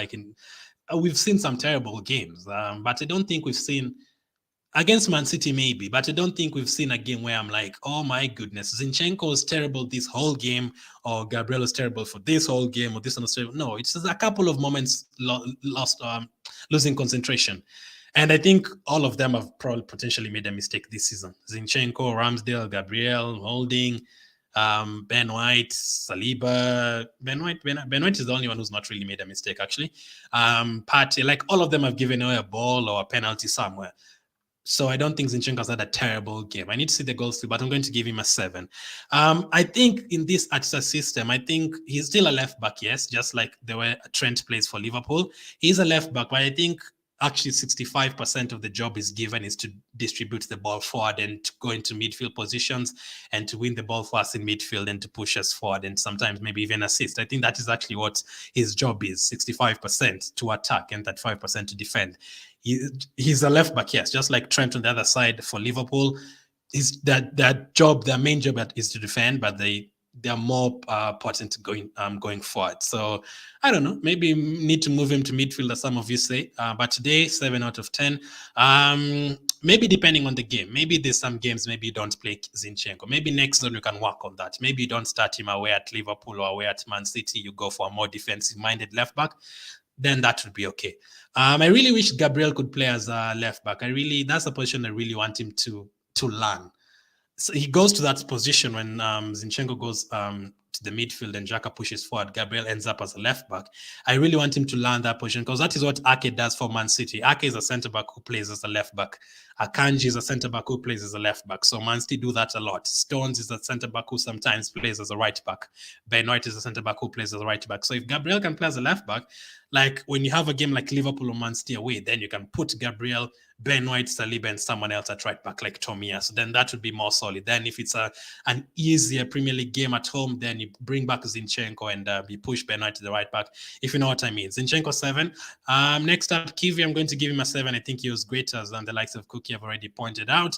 We've seen some terrible games, but I don't think we've seen against Man City maybe, but I don't think we've seen a game where I'm like, oh my goodness, Zinchenko is terrible this whole game, or Gabriel is terrible for this whole game, or this one is terrible. No, it's just a couple of moments lost, losing concentration. And I think all of them have probably potentially made a mistake this season. Zinchenko, Ramsdale, Gabriel, Holding, Ben White, Saliba. Ben White is the only one who's not really made a mistake, actually. Partey, like all of them have given away a ball or a penalty somewhere. So I don't think Zinchenko's had a terrible game. I need to see the goals too, but I'm going to give him a 7. I think in this Arteta system, I think he's still a left back, yes, just like the way Trent plays for Liverpool. He's a left back, but I think actually 65% of the job is given is to distribute the ball forward and to go into midfield positions and to win the ball for us in midfield and to push us forward and sometimes maybe even assist. I think that is actually what his job is, 65% to attack and 35% to defend. He's a left back, yes, just like Trent on the other side for Liverpool. Is that their main job is to defend, but they're more potent going forward. So I don't know, maybe need to move him to midfield, as some of you say. But today, 7 out of 10. Maybe depending on the game. Maybe there's some games maybe you don't play Zinchenko. Maybe next zone you can work on that. Maybe you don't start him away at Liverpool or away at Man City. You go for a more defensive-minded left back. Then that would be okay. I really wish Gabriel could play as a left back. That's a position I really want him to learn. So he goes to that position when Zinchenko goes to the midfield and Xhaka pushes forward. Gabriel ends up as a left back. I really want him to learn that position because that is what Ake does for Man City. Ake is a centre back who plays as a left back. Akanji is a centre back who plays as a left back. So Man City do that a lot. Stones is a centre back who sometimes plays as a right back. Ben White is a centre back who plays as a right back. So if Gabriel can play as a left back, like when you have a game like Liverpool or Man City away, then you can put Gabriel, Ben White, Saliba, and someone else at right back like Tomiyasu. Then that would be more solid. Then if it's an easier Premier League game at home, then you bring back Zinchenko and you push Ben White to the right back, if you know what I mean. Zinchenko 7. Next up, Kiwi, I'm going to give him a 7. I think he was great, as the likes of Cookie have already pointed out.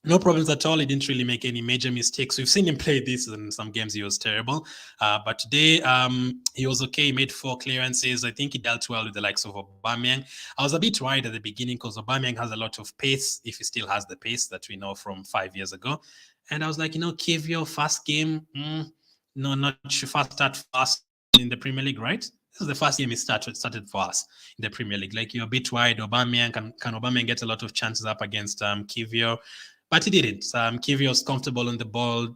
No problems at all. He didn't really make any major mistakes. We've seen him play this in some games. He was terrible. But today, he was okay. He made 4 clearances. I think he dealt well with the likes of Aubameyang. I was a bit worried at the beginning because Aubameyang has a lot of pace, if he still has the pace that we know from 5 years ago. And I was like, Kivio, first game, no, not sure. Fast in the Premier League, right? This is the first game he started for us in the Premier League. Like, you're a bit wide. Aubameyang, can Aubameyang get a lot of chances up against Kivio? But he didn't. Kivio was comfortable on the ball,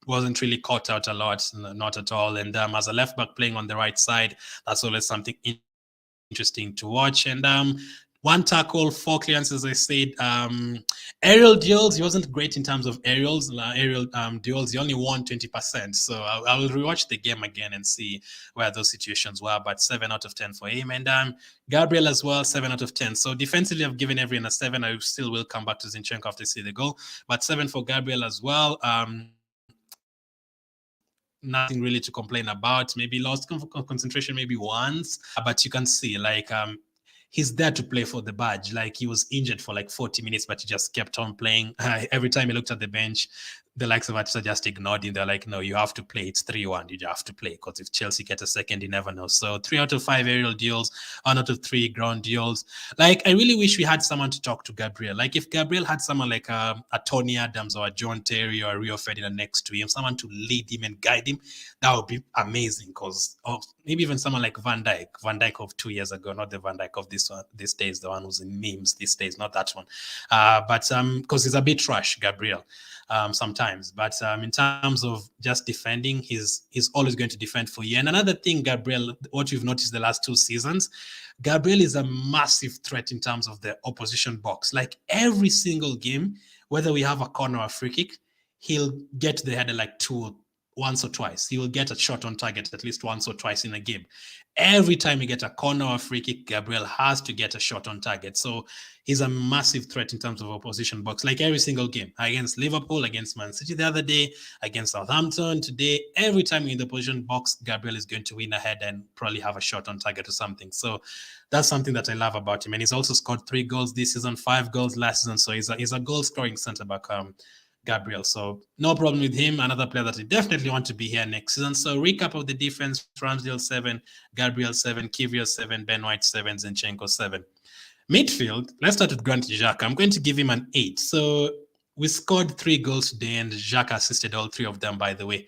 wasn't really caught out a lot, not at all. And as a left back playing on the right side, that's always something interesting to watch. And 1 tackle, 4 clearances, I said. Aerial duels, he wasn't great in terms of aerial duels. He only won 20%. So I will rewatch the game again and see where those situations were. But 7 out of 10 for him. And Gabriel as well, 7 out of 10. So defensively, I've given everyone a 7. I still will come back to Zinchenko after I see the goal. But 7 for Gabriel as well. Nothing really to complain about. Maybe lost concentration maybe once. But you can see, he's there to play for the badge. Like, he was injured for like 40 minutes, but he just kept on playing. Every time he looked at the bench, the likes of Arteta just ignored him. They're like, no, you have to play. It's 3-1. You have to play because if Chelsea get a second, you never know. So 3 out of 5 aerial duels, 1 out of 3 ground duels. Like, I really wish we had someone to talk to Gabriel. Like, if Gabriel had someone like a Tony Adams or a John Terry or a Rio Ferdinand next to him, someone to lead him and guide him, that would be amazing. Because maybe even someone like Van Dijk of 2 years ago, not the Van Dijk of this days, the one who's in memes these days, not that one. But because he's a bit trash, Gabriel. Sometimes, but in terms of just defending, he's always going to defend for you. And another thing, Gabriel, what you've noticed the last 2 seasons, Gabriel is a massive threat in terms of the opposition box. Like, every single game, whether we have a corner or a free kick, he'll get to the header like once or twice. He will get a shot on target at least once or twice in a game. Every time you get a corner or a free kick, Gabriel has to get a shot on target. So he's a massive threat in terms of opposition box, like every single game. Against Liverpool, against Man City the other day, against Southampton today. Every time you're in the opposition box, Gabriel is going to win ahead and probably have a shot on target or something. So that's something that I love about him. And he's also scored 3 goals this season, 5 goals last season. So he's a goal-scoring centre-back. Gabriel. So no problem with him. Another player that I definitely want to be here next season. So recap of the defense: Ramsdale 7, Gabriel 7, Kivior 7, Ben White 7, Zinchenko 7. Midfield, let's start with Grant Xhaka. I'm going to give him an 8. So we scored 3 goals today, and Xhaka assisted all 3 of them, by the way.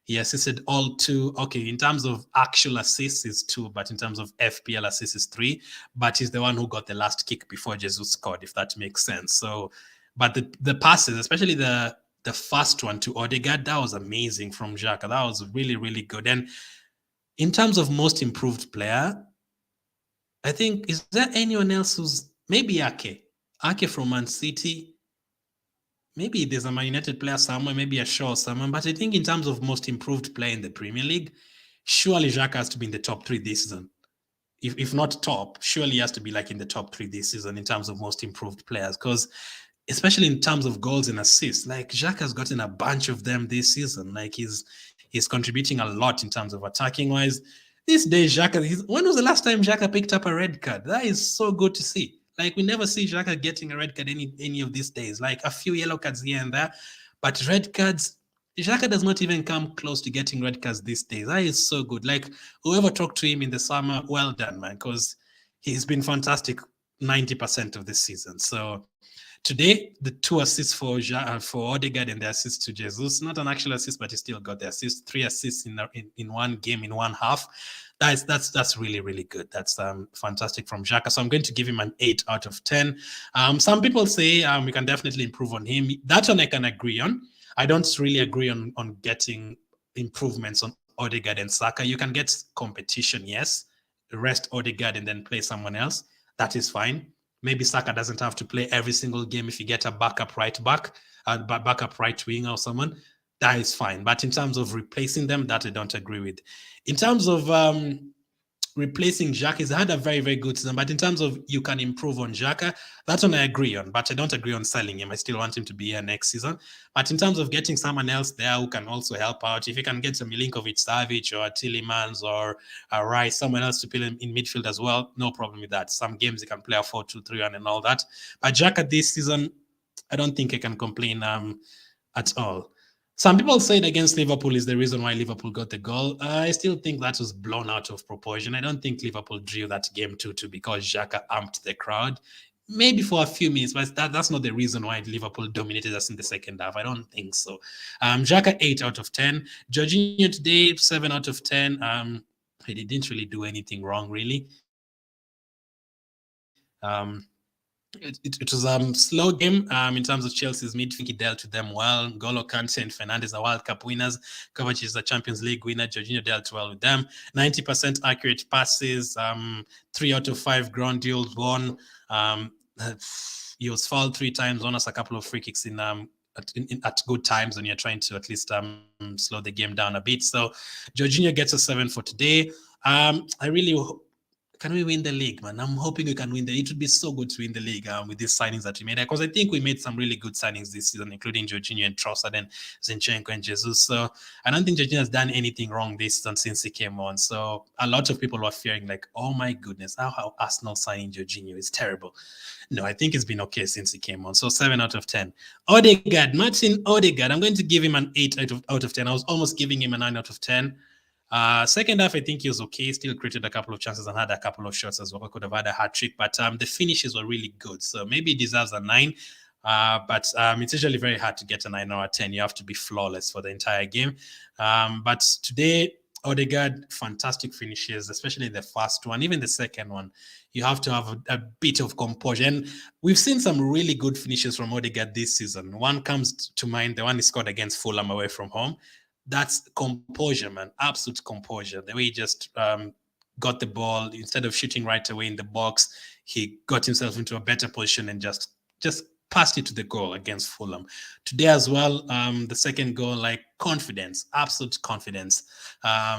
He assisted all 2. Okay, in terms of actual assists, is 2, but in terms of FPL assists, is 3. But he's the one who got the last kick before Jesus scored, if that makes sense. So, but the passes, especially the first one to Odegaard, that was amazing from Xhaka. That was really, really good. And in terms of most improved player, I think, is there anyone else who's maybe Ake? Ake from Man City. Maybe there's a Man United player somewhere, maybe a Shaw somewhere. But I think in terms of most improved player in the Premier League, surely Xhaka has to be in the top 3 this season. If not top, surely he has to be like in the top 3 this season in terms of most improved players. Because especially in terms of goals and assists, like Xhaka has gotten a bunch of them this season. Like he's contributing a lot in terms of attacking wise. These days, Xhaka, when was the last time Xhaka picked up a red card? That is so good to see. Like we never see Xhaka getting a red card any of these days. Like a few yellow cards here and there, but red cards, Xhaka does not even come close to getting red cards these days. That is so good. Like whoever talked to him in the summer, well done, man, because he's been fantastic 90% of this season. So today, the 2 assists for Odegaard and the assist to Jesus. Not an actual assist, but he still got the assist. 3 assists in one game, in one half. That's really, really good. That's fantastic from Xhaka. So I'm going to give him an 8 out of 10. Some people say we can definitely improve on him. That one I can agree on. I don't really agree on getting improvements on Odegaard and Saka. You can get competition, yes. Rest Odegaard and then play someone else. That is fine. Maybe Saka doesn't have to play every single game if you get a backup right back, backup right wing or someone. That is fine. But in terms of replacing them, that I don't agree with. In terms of replacing Xhaka, he's had a very, very good season. But in terms of you can improve on Xhaka, that's one I agree on. But I don't agree on selling him. I still want him to be here next season. But in terms of getting someone else there who can also help out, if you can get some Milinkovic-Savic or Tielemans or Rice, someone else to play in midfield as well, no problem with that. Some games he can play a 4-2-3-1 and all that. But Xhaka this season, I don't think I can complain at all. Some people said against Liverpool is the reason why Liverpool got the goal. I still think that was blown out of proportion. I don't think Liverpool drew that game 2-2 because Xhaka amped the crowd. Maybe for a few minutes, but that's not the reason why Liverpool dominated us in the second half. I don't think so. Xhaka 8 out of 10. Jorginho today 7 out of 10. He didn't really do anything wrong, really. It was a slow game in terms of Chelsea's midfield. He dealt with them well. N'Golo Kante and Fernandes are World Cup winners. Kovacic is a Champions League winner. Jorginho dealt well with them. 90% accurate passes. 3 out of 5 ground duels won. He was fouled 3 times. Won us a couple of free kicks at good times when you're trying to at least slow the game down a bit. So Jorginho gets a 7 for today. Can we win the league, man? I'm hoping we can win it would be so good to win the league with these signings that we made, because I think we made some really good signings this season, including Jorginho and Trossard and Zinchenko and Jesus. So I don't think Jorginho has done anything wrong this season since he came on. So a lot of people were fearing like, oh my goodness, how Arsenal signing Jorginho is terrible. No, I think it's been okay since he came on. So 7 out of 10. Odegaard, Martin Odegaard, I'm going to give him an 8 out of 10. I was almost giving him a 9 out of 10. Second half, I think he was okay. Still created a couple of chances and had a couple of shots as well. Could have had a hat trick, but the finishes were really good. So maybe he deserves a 9. But it's usually very hard to get a 9 or a 10. You have to be flawless for the entire game. But today, Odegaard, fantastic finishes, especially the first one, even the second one. You have to have a bit of composure. And we've seen some really good finishes from Odegaard this season. One comes to mind, the one he scored against Fulham away from home. That's composure, man. Absolute composure. The way he just got the ball, instead of shooting right away in the box, he got himself into a better position and just passed it to the goal against Fulham. Today as well, the second goal, like confidence, absolute confidence.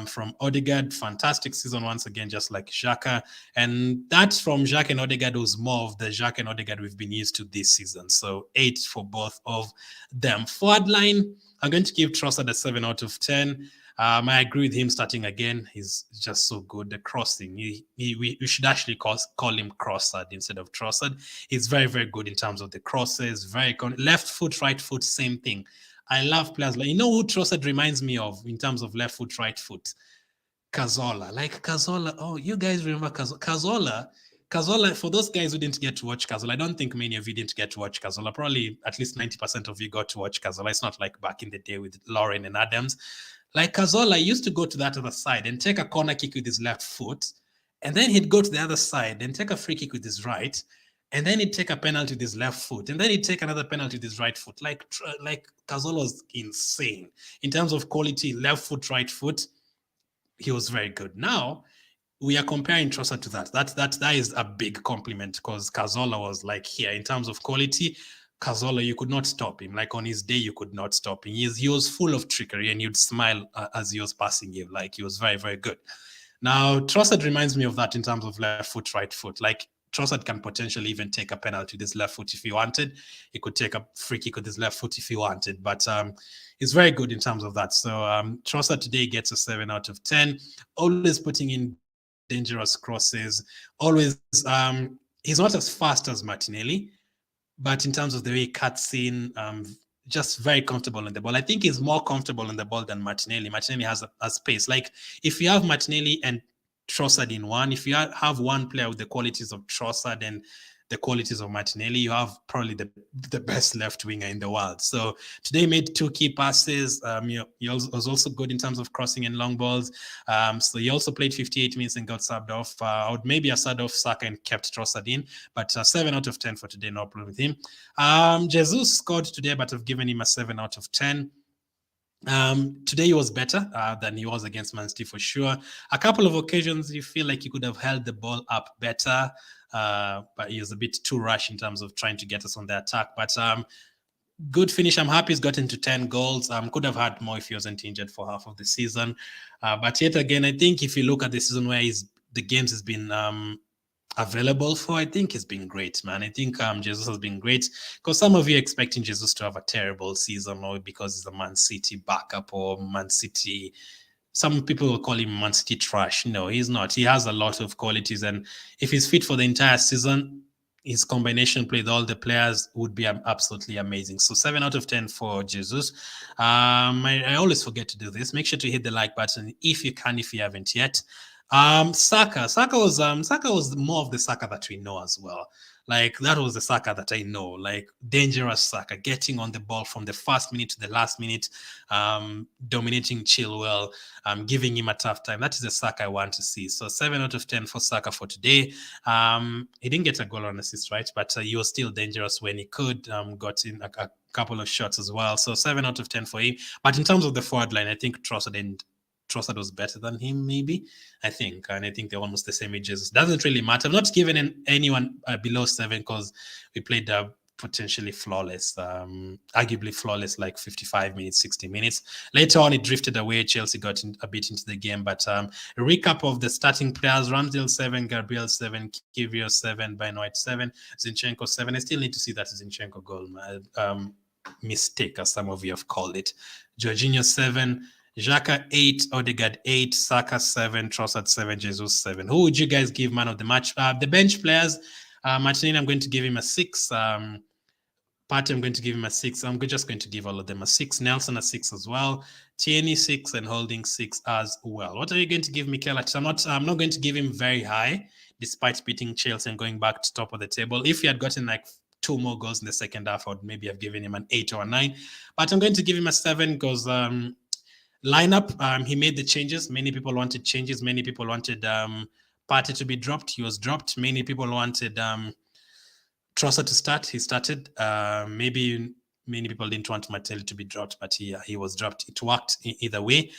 From Odegaard, fantastic season once again, just like Xhaka. And that from Xhaka and Odegaard was more of the Xhaka and Odegaard we've been used to this season. So 8 for both of them. Forward line, I'm going to give Trossard a 7 out of 10. I agree with him starting again. He's just so good. The crossing, we should actually call him Crossard instead of Trossard. He's very, very good in terms of the crosses. Left foot, right foot, same thing. I love players like, you know who Trossard reminds me of in terms of left foot, right foot? Cazorla. Like Cazorla. Oh, you guys remember Cazorla? Cazorla, for those guys who didn't get to watch Cazorla, I don't think many of you didn't get to watch Cazorla. Probably at least 90% of you got to watch Cazorla. It's not like back in the day with Lauren and Adams. Like Cazorla used to go to that other side and take a corner kick with his left foot, and then he'd go to the other side and take a free kick with his right, and then he'd take a penalty with his left foot, and then he'd take another penalty with his right foot. Like Cazorla was insane in terms of quality, left foot, right foot. He was very good. Now we are comparing Trossard to that. That is a big compliment because Cazorla was like here in terms of quality. Cazorla, you could not stop him. Like on his day, you could not stop him. He was full of trickery, and you'd smile as he was passing you. Like he was very, very good. Now Trossard reminds me of that in terms of left foot, right foot. Like Trossard can potentially even take a penalty with his left foot if he wanted. He could take a free kick with his left foot if he wanted. But he's very good in terms of that. So Trossard today gets a 7 out of 10. Always putting in dangerous crosses. Always, he's not as fast as Martinelli, but in terms of the way he cuts in, just very comfortable on the ball. I think he's more comfortable on the ball than Martinelli. Martinelli has a space. Like if you have Martinelli and Trossard in one, if you have one player with the qualities of Trossard and the qualities of Martinelli, you have probably the best left winger in the world. So today he made 2 key passes. He was also good in terms of crossing and long balls. So he also played 58 minutes and got subbed off. I would maybe have subbed off Saka and kept Trossard in, but 7 out of 10 for today, no problem with him. Jesus scored today, but I've given him a 7 out of 10. Today he was better than he was against Man City for sure. A couple of occasions you feel like he could have held the ball up better, but he was a bit too rash in terms of trying to get us on the attack. But good finish. I'm happy he's gotten to 10 goals. Could have had more if he wasn't injured for half of the season. But yet again, I think if you look at the season where the games has been available for, I think it's been great, man. I think Jesus has been great because some of you are expecting Jesus to have a terrible season or because he's a Man City backup or Man City. Some people will call him Man City trash. No, he's not. He has a lot of qualities, and if he's fit for the entire season, his combination play with all the players would be absolutely amazing. So 7 out of 10 for Jesus. I always forget to do this. Make sure to hit the like button if you can, if you haven't yet. Saka was more of the Saka that we know as well. Like that was the Saka that I know, like dangerous Saka, getting on the ball from the first minute to the last minute, dominating Chilwell, giving him a tough time. That is the Saka I want to see. So 7 out of 10 for Saka for today. He didn't get a goal or an assist, right? But he was still dangerous when he could. Got in a couple of shots as well. So 7 out of 10 for him. But in terms of the forward line, I think Trossard was better than him, maybe, I think. And I think they're almost the same ages. Doesn't really matter. I'm not giving anyone below 7 because we played potentially flawless, arguably flawless, like 55 minutes, 60 minutes. Later on, it drifted away. Chelsea got a bit into the game. But a recap of the starting players: Ramsdale 7, Gabriel 7, Kiwior 7, Ben White 7, Zinchenko 7. I still need to see that Zinchenko goal. Mistake, as some of you have called it. Jorginho 7, Xhaka 8, Odegaard 8, Saka 7, Trossard 7, Jesus 7. Who would you guys give man of the match? The bench players, Martinelli, I'm going to give him a 6. Partey, I'm going to give him a 6. I'm just going to give all of them a 6. Nelson a 6 as well. Tierney 6 and Holding 6 as well. What are you going to give Mikel Arteta? I'm not going to give him very high, despite beating Chelsea and going back to top of the table. If he had gotten like 2 more goals in the second half, I would maybe have given him an 8 or a 9. But I'm going to give him a 7 because lineup, he made the changes. Many people wanted changes. Many people wanted Partey to be dropped. He was dropped. Many people wanted Trossard to start. He started. Maybe many people didn't want Martinelli to be dropped, but he was dropped. It worked either way.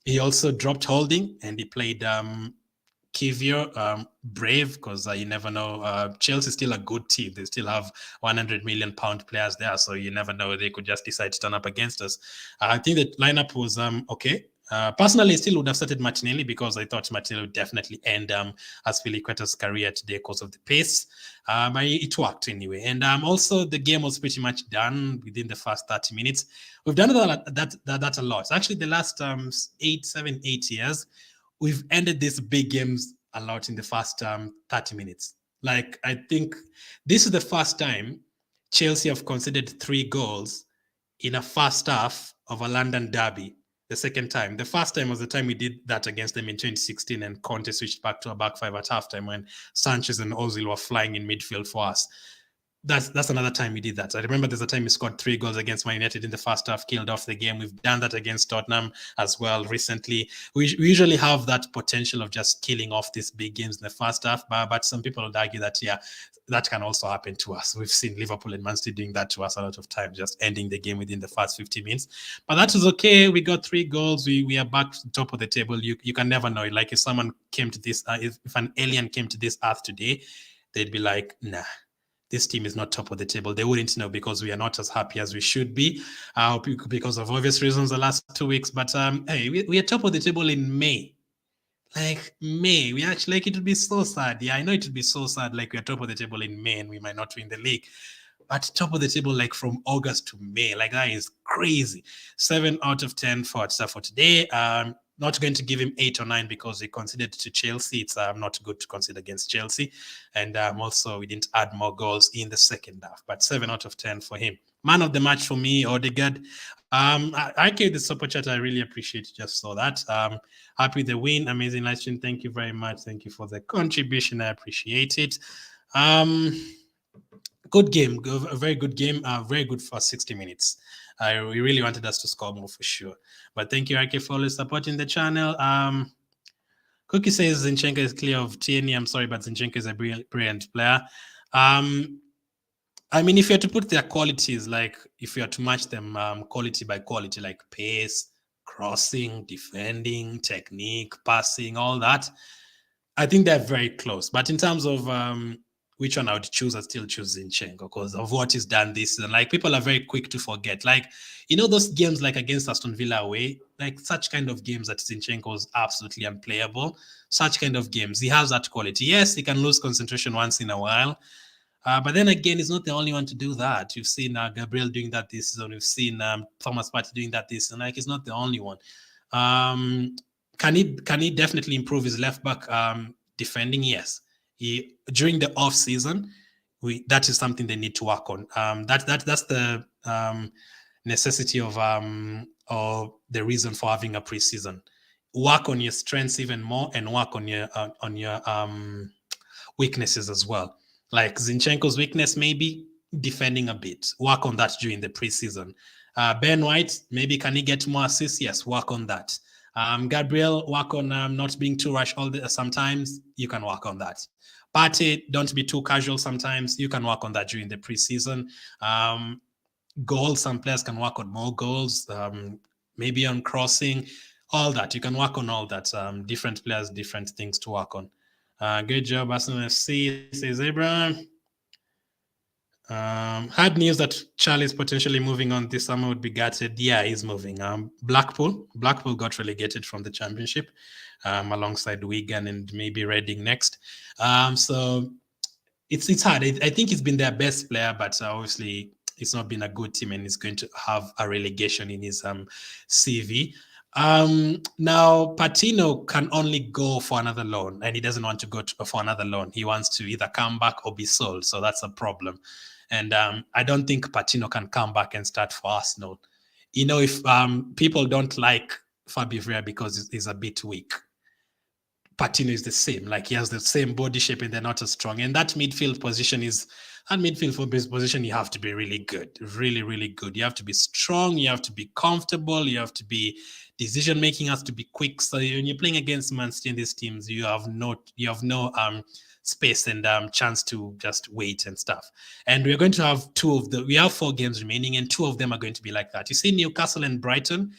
He also dropped Holding, and he played Kivio, brave, because you never know. Chelsea still a good team. They still have 100 million pound players there, so you never know. They could just decide to turn up against us. I think the lineup was okay. Personally, I still would have started Martinelli because I thought Martinelli would definitely end Azpilicueta's career today because of the pace. But it worked anyway. And also, the game was pretty much done within the first 30 minutes. We've done that a lot. Actually, the last 8 years, we've ended these big games a lot in the first 30 minutes. Like, I think this is the first time Chelsea have conceded 3 goals in a first half of a London derby. The second time. The first time was the time we did that against them in 2016, and Conte switched back to a back 5 at halftime when Sanchez and Ozil were flying in midfield for us. That's another time we did that. I remember there's a time we scored 3 goals against Man United in the first half, killed off the game. We've done that against Tottenham as well recently. We usually have that potential of just killing off these big games in the first half, but some people would argue that, yeah, that can also happen to us. We've seen Liverpool and Man City doing that to us a lot of times, just ending the game within the first 50 minutes. But that was okay. We got 3 goals. We are back to the top of the table. You can never know. Like, if someone came to this, if an alien came to this earth today, they'd be like, nah, this team is not top of the table. They wouldn't know, because we are not as happy as we should be because of obvious reasons the last 2 weeks. But hey, we are top of the table in May. Like, May, we actually, like, it would be so sad. Yeah, I know it would be so sad. Like, we are top of the table in May and we might not win the league. But top of the table, like, from August to May, like, that is crazy. 7 out of 10 for today. Not going to give him 8 or 9 because he conceded to Chelsea. It's not good to concede against Chelsea. And also, we didn't add more goals in the second half. But 7 out of 10 for him. Man of the match for me, Odegaard. I gave the super chat. I really appreciate it. Just saw that. Happy with the win. Amazing live stream. Thank you very much. Thank you for the contribution. I appreciate it. Good game. A very good game. Very good for 60 minutes. We really wanted us to score more for sure. But thank you, Ike, for always supporting the channel. Cookie says Zinchenko is clear of Tierney. I'm sorry, but Zinchenko is a brilliant player. I mean, if you had to put their qualities, like, if you had to match them quality by quality, like pace, crossing, defending, technique, passing, all that, I think they're very close. But in terms of which one I would choose, I still choose Zinchenko because of what he's done this season. Like, people are very quick to forget. Like, you know, those games like against Aston Villa away, like such kind of games that Zinchenko was absolutely unplayable. Such kind of games. He has that quality. Yes, he can lose concentration once in a while. But then again, he's not the only one to do that. You've seen Gabriel doing that this season. We've seen Thomas Partey doing that this season. Like, he's not the only one. Can he definitely improve his left back defending? Yes. During the off season, that is something they need to work on. That's the necessity of or the reason for having a preseason. Work on your strengths even more and work on your weaknesses as well. Like Zinchenko's weakness, maybe defending a bit. Work on that during the preseason. Ben White, maybe can he get more assists? Yes, work on that. Gabriel, work on not being too rash sometimes. You can work on that. Partey, don't be too casual sometimes. You can work on that during the preseason. Goals, some players can work on more goals. Maybe on crossing, all that. You can work on all that. Different players, different things to work on. Good job, Arsenal FC, says Abraham. Had news that Charlie is potentially moving on this summer would be gutted. Yeah, he's moving. Blackpool got relegated from the Championship alongside Wigan and maybe Reading next. So it's hard. I think he's been their best player, but obviously it's not been a good team and he's going to have a relegation in his CV. Now Patino can only go for another loan and he doesn't want to go for another loan. He wants to either come back or be sold. So that's a problem. And I don't think Patino can come back and start for Arsenal. You know, if people don't like Fabio Vieira because he's a bit weak, Patino is the same. Like, he has the same body shape and they're not as strong. And that midfield position you have to be really good, really, really good. You have to be strong. You have to be comfortable. You have to be decision-making has to be quick. So when you're playing against Man City in these teams, you have no space and chance to just wait and stuff. And we're going to have we have 4 games remaining and 2 of them are going to be like that. You see Newcastle and Brighton,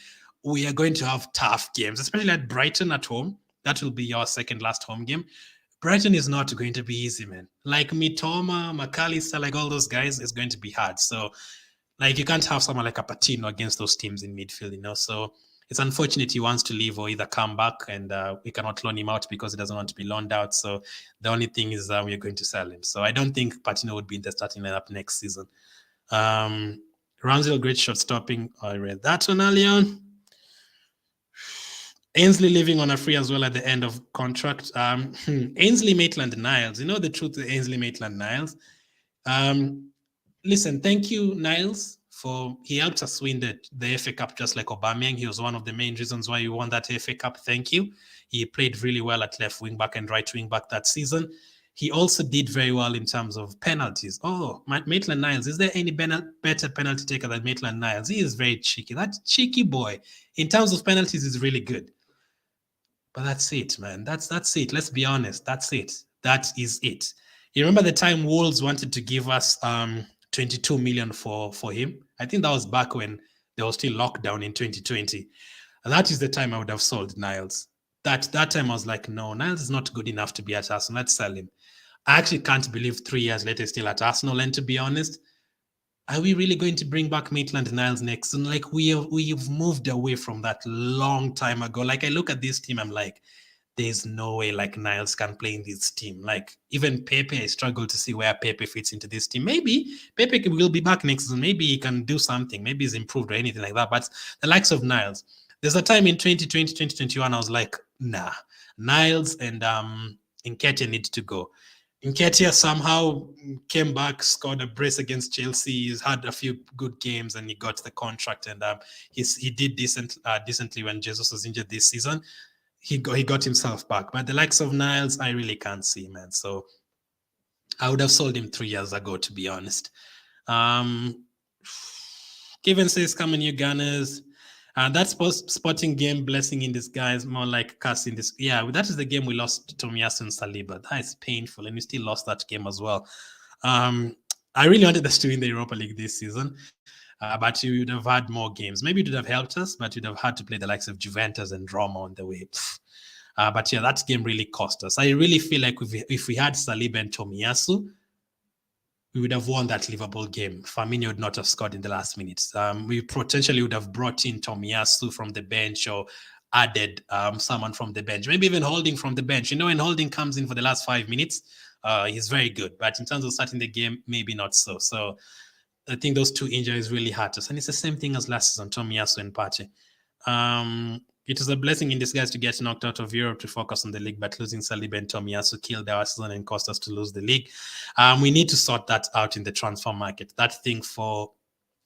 we are going to have tough games, especially at Brighton at home. that will be your second last home game. Brighton is not going to be easy, man. Like Mitoma, McAllister, like all those guys, is going to be hard. So, like, you can't have someone like a Patino against those teams in midfield, So it's unfortunate he wants to leave or either come back, and we cannot loan him out because he doesn't want to be loaned out. So the only thing is we're going to sell him. So I don't think Patino would be in the starting lineup next season. Ramsdale, great shot stopping. I read that one earlier on. Ainsley leaving on a free as well at the end of contract. Ainsley Maitland-Niles. You know the truth, the Ainsley Maitland-Niles. Listen, thank you, Niles, he helped us win the FA Cup just like Aubameyang. He was one of the main reasons why we won that FA Cup. Thank you. He played really well at left wing back and right wing back that season. He also did very well in terms of penalties. Oh, Maitland-Niles, is there any better penalty taker than Maitland-Niles? He is very cheeky. That cheeky boy, in terms of penalties, is really good. But that's it, man. That's it. Let's be honest. That's it. That is it. You remember the time Wolves wanted to give us 22 million for him? I think that was back when there was still lockdown in 2020. And that is the time I would have sold Niles. That time I was like, no, Niles is not good enough to be at Arsenal. Let's sell him. I actually can't believe 3 years later he's still at Arsenal. And to be honest, are we really going to bring back Maitland-Niles next? And like we've moved away from that long time ago. Like I look at this team, I'm like, there's no way like Niles can play in this team. Like even Pepe, I struggle to see where Pepe fits into this team. Maybe Pepe will be back next season. Maybe he can do something. Maybe he's improved or anything like that. But the likes of Niles, there's a time in 2020, 2021, I was like, nah, Niles and Nketiah need to go. Nketiah somehow came back, scored a brace against Chelsea. He's had a few good games and he got the contract. And he did decently when Jesus was injured this season. He got himself back. But the likes of Niles, I really can't see, man. So I would have sold him 3 years ago, to be honest. Kevin says, come on, you Gunners. That Sporting game, blessing in disguise, more like curse in this. Yeah, that is the game we lost to Tomiyasu and Saliba. That is painful, and we still lost that game as well. I really wanted us to win the Europa League this season, but you would have had more games. Maybe it would have helped us, but you'd have had to play the likes of Juventus and Roma on the way. But yeah, that game really cost us. I really feel like if we had Saliba and Tomiyasu, we would have won that Liverpool game. Firmino would not have scored in the last minutes. We potentially would have brought in Tomiyasu from the bench or added someone from the bench, maybe even Holding from the bench. When Holding comes in for the last 5 minutes, he's very good. But in terms of starting the game, maybe not so. So I think those two injuries really hurt us. And it's the same thing as last season, Tomiyasu and Partey. It was a blessing in disguise to get knocked out of Europe to focus on the league, but losing Saliba and Tomiyasu killed our season and caused us to lose the league. We need to sort that out in the transfer market. That thing for,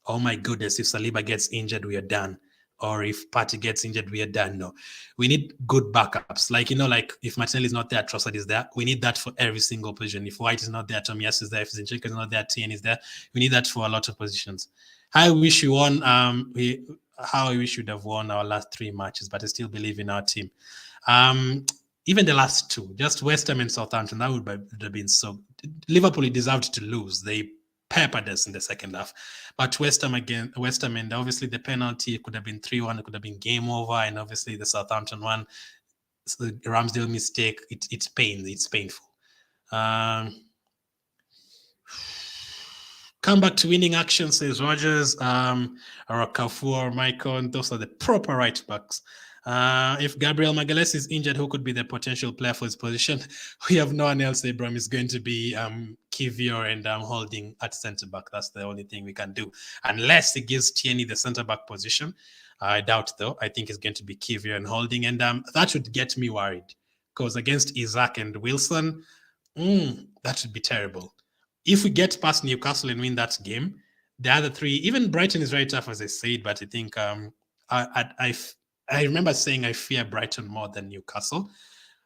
oh my goodness, if Saliba gets injured, we are done. Or if Partey gets injured, we are done. No, we need good backups. Like if Martinelli is not there, Trossard is there. We need that for every single position. If White is not there, Tomiyasu is there. If Zinchenko is not there, Tien is there. We need that for a lot of positions. I wish we won. How I wish we'd have won our last 3 matches, but I still believe in our team. Even the last 2, just West Ham and Southampton, that would have been so. Liverpool deserved to lose. They peppered us in the second half. But West Ham, and obviously the penalty, it could have been 3-1, it could have been game over, and obviously the Southampton one, the Ramsdale mistake, it's painful. Come back to winning action, says Rogers. Or Kafur, Maicon, those are the proper right backs. If Gabriel Magalhaes is injured, who could be the potential player for his position? We have no one else. Abraham is going to be Kivior and Holding at centre back. That's the only thing we can do, unless he gives Tierney the centre back position. I doubt, though. I think it's going to be Kivior and Holding, and that would get me worried because against Isaac and Wilson, that would be terrible. If we get past Newcastle and win that game, the other 3, even Brighton is very tough, as I said, but I think I remember saying I fear Brighton more than Newcastle,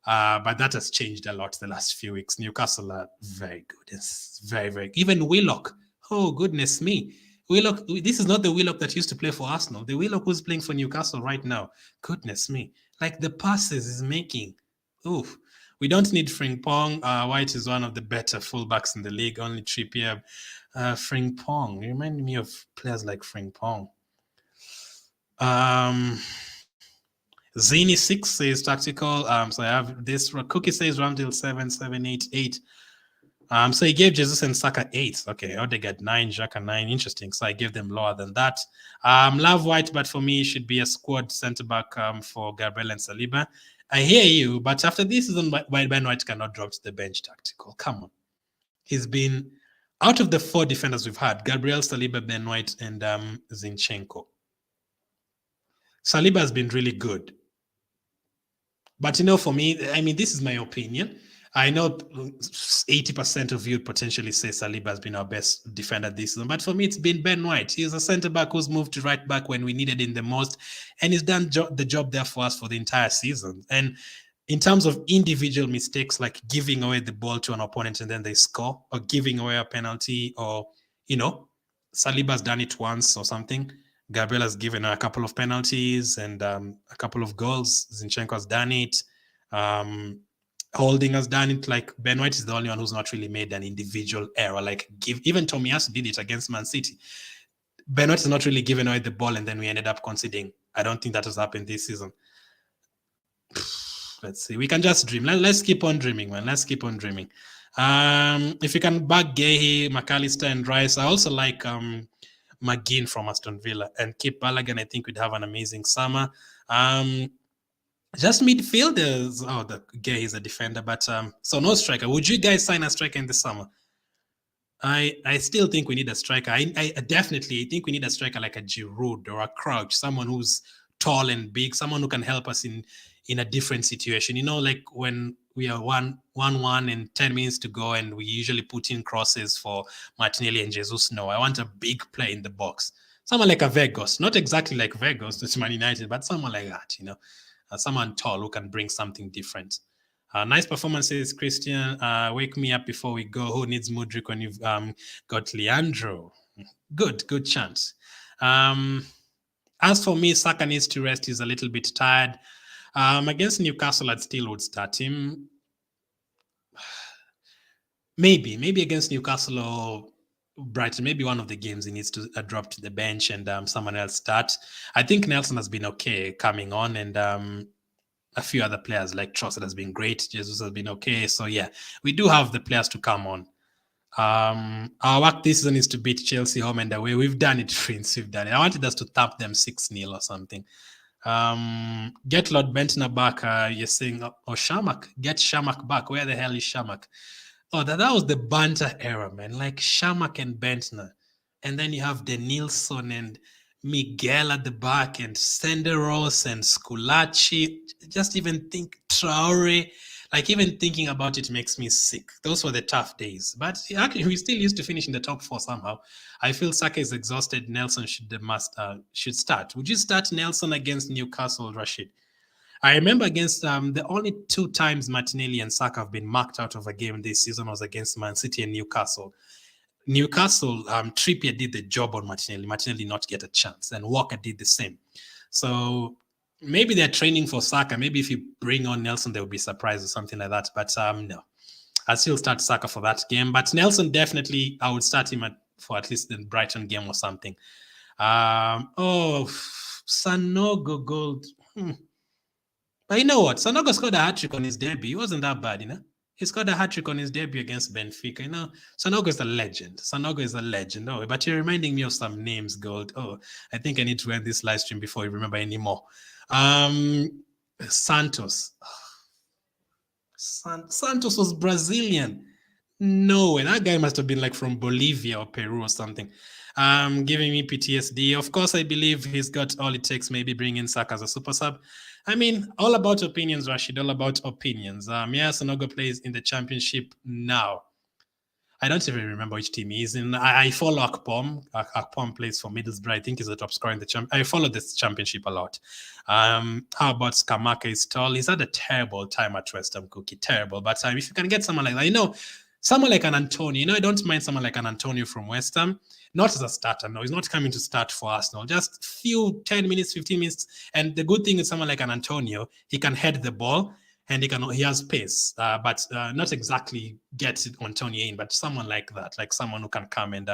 but that has changed a lot the last few weeks. Newcastle are very good. It's very, very good. Even Willock, oh, goodness me. Willock, this is not the Willock that used to play for Arsenal. The Willock who's playing for Newcastle right now. Goodness me. Like the passes he's making. Oof. We don't need Frimpong. White is one of the better fullbacks in the league. Only Trippier. Frimpong. You remind me of players like Frimpong. Zini 6 says tactical. So I have this. Cookie says Ramsdale 7, 7, 8, 8. So he gave Jesus and Saka 8. Okay, Odegaard 9, Xhaka 9. Interesting. So I gave them lower than that. Love White, but for me, it should be a squad centre-back for Gabriel and Saliba. I hear you, but after this season, Ben White cannot drop to the bench tactical. Come on. He's been, out of the 4 defenders we've had, Gabriel, Saliba, Ben White, and Zinchenko. Saliba has been really good. But, for me, I mean, this is my opinion. I know 80% of you potentially say Saliba has been our best defender this season, but for me, it's been Ben White. He's a centre-back who's moved to right-back when we needed him the most, and he's done the job there for us for the entire season. And in terms of individual mistakes, like giving away the ball to an opponent and then they score, or giving away a penalty, or, Saliba's done it once or something. Gabriel has given a couple of penalties and a couple of goals. Zinchenko has done it. Holding has done it. Like, Ben White is the only one who's not really made an individual error. Like, even Tomiyasu did it against Man City. Ben White has not really given away the ball and then we ended up conceding. I don't think that has happened this season. Let's see. We can just dream. Let's keep on dreaming, man. Let's keep on dreaming. If you can back Gehi, McAllister, and Rice, I also like McGinn from Aston Villa, and keep Balogun. I think we'd have an amazing summer. Just midfielders. Oh, the Gehi is a defender, but so no striker. Would you guys sign a striker in the summer? I still think we need a striker. I definitely think we need a striker like a Giroud or a Crouch, someone who's tall and big, someone who can help us in a different situation. Like when we are 1-1 and 10 minutes to go and we usually put in crosses for Martinelli and Jesus. No, I want a big player in the box. Someone like a Vegas, not exactly like Vegas, it's Man United, but someone like that, someone tall who can bring something different. Nice performances, Christian. Wake me up before we go. Who needs Mudryk when you've got Leandro? Good chance. As for me, Saka needs to rest. He's a little bit tired. Against Newcastle, I still would start him. Maybe against Newcastle or Brighton, maybe one of the games he needs to drop to the bench and someone else start. I think Nelson has been okay coming on, and a few other players like Trossard has been great. Jesus has been okay. So yeah, we do have the players to come on. Our work this season is to beat Chelsea home and away. We've done it, Prince. We've done it. I wanted us to tap them 6-0 or something. Get Lord Bentner back. You're saying, Shamak. Get Shamak back. Where the hell is Shamak? Oh, that was the banter era, man. Like Shamak and Bentner. And then you have Denilson and Miguel at the back and Senderos and Sculacci. Just even think Traore. Like, even thinking about it makes me sick. Those were the tough days. But actually, we still used to finish in the top 4 somehow. I feel Saka is exhausted. Nelson should start. Would you start Nelson against Newcastle, Rashid? I remember against the only 2 times Martinelli and Saka have been marked out of a game this season was against Man City and Newcastle. Trippier did the job on Martinelli. Martinelli did not get a chance, and Walker did the same. So maybe they're training for Saka. Maybe if you bring on Nelson, they'll be surprised or something like that. But no, I'll still start Saka for that game. But Nelson, definitely, I would start him for at least the Brighton game or something. Sanogo gold. But you know what? Sanogo scored a hat-trick on his debut. He wasn't that bad, He scored a hat-trick on his debut against Benfica. Sanogo is a legend. Oh, but you're reminding me of some names, Gold. Oh, I think I need to end this live stream before you remember anymore. Santos. Santos was Brazilian. No way. That guy must have been like from Bolivia or Peru or something. Giving me PTSD. Of course, I believe he's got all it takes. Maybe bring in Saka as a super sub. I mean, all about opinions, Rashid. All about opinions. Sanogo plays in the championship now. I don't even remember which team he's in. I follow Akpom. Akpom plays for Middlesbrough. I think he's the top scorer in the I follow this championship a lot. How about Skamaka is tall? He's had a terrible time at West Ham, Cookie. Terrible. But if you can get someone like that, someone like an Antonio, I don't mind someone like an Antonio from West Ham. Not as a starter, no. He's not coming to start for Arsenal. Just few 10 minutes, 15 minutes. And the good thing is someone like an Antonio, he can head the ball and he has pace, but not exactly get Antonio in, but someone like that, like someone who can come and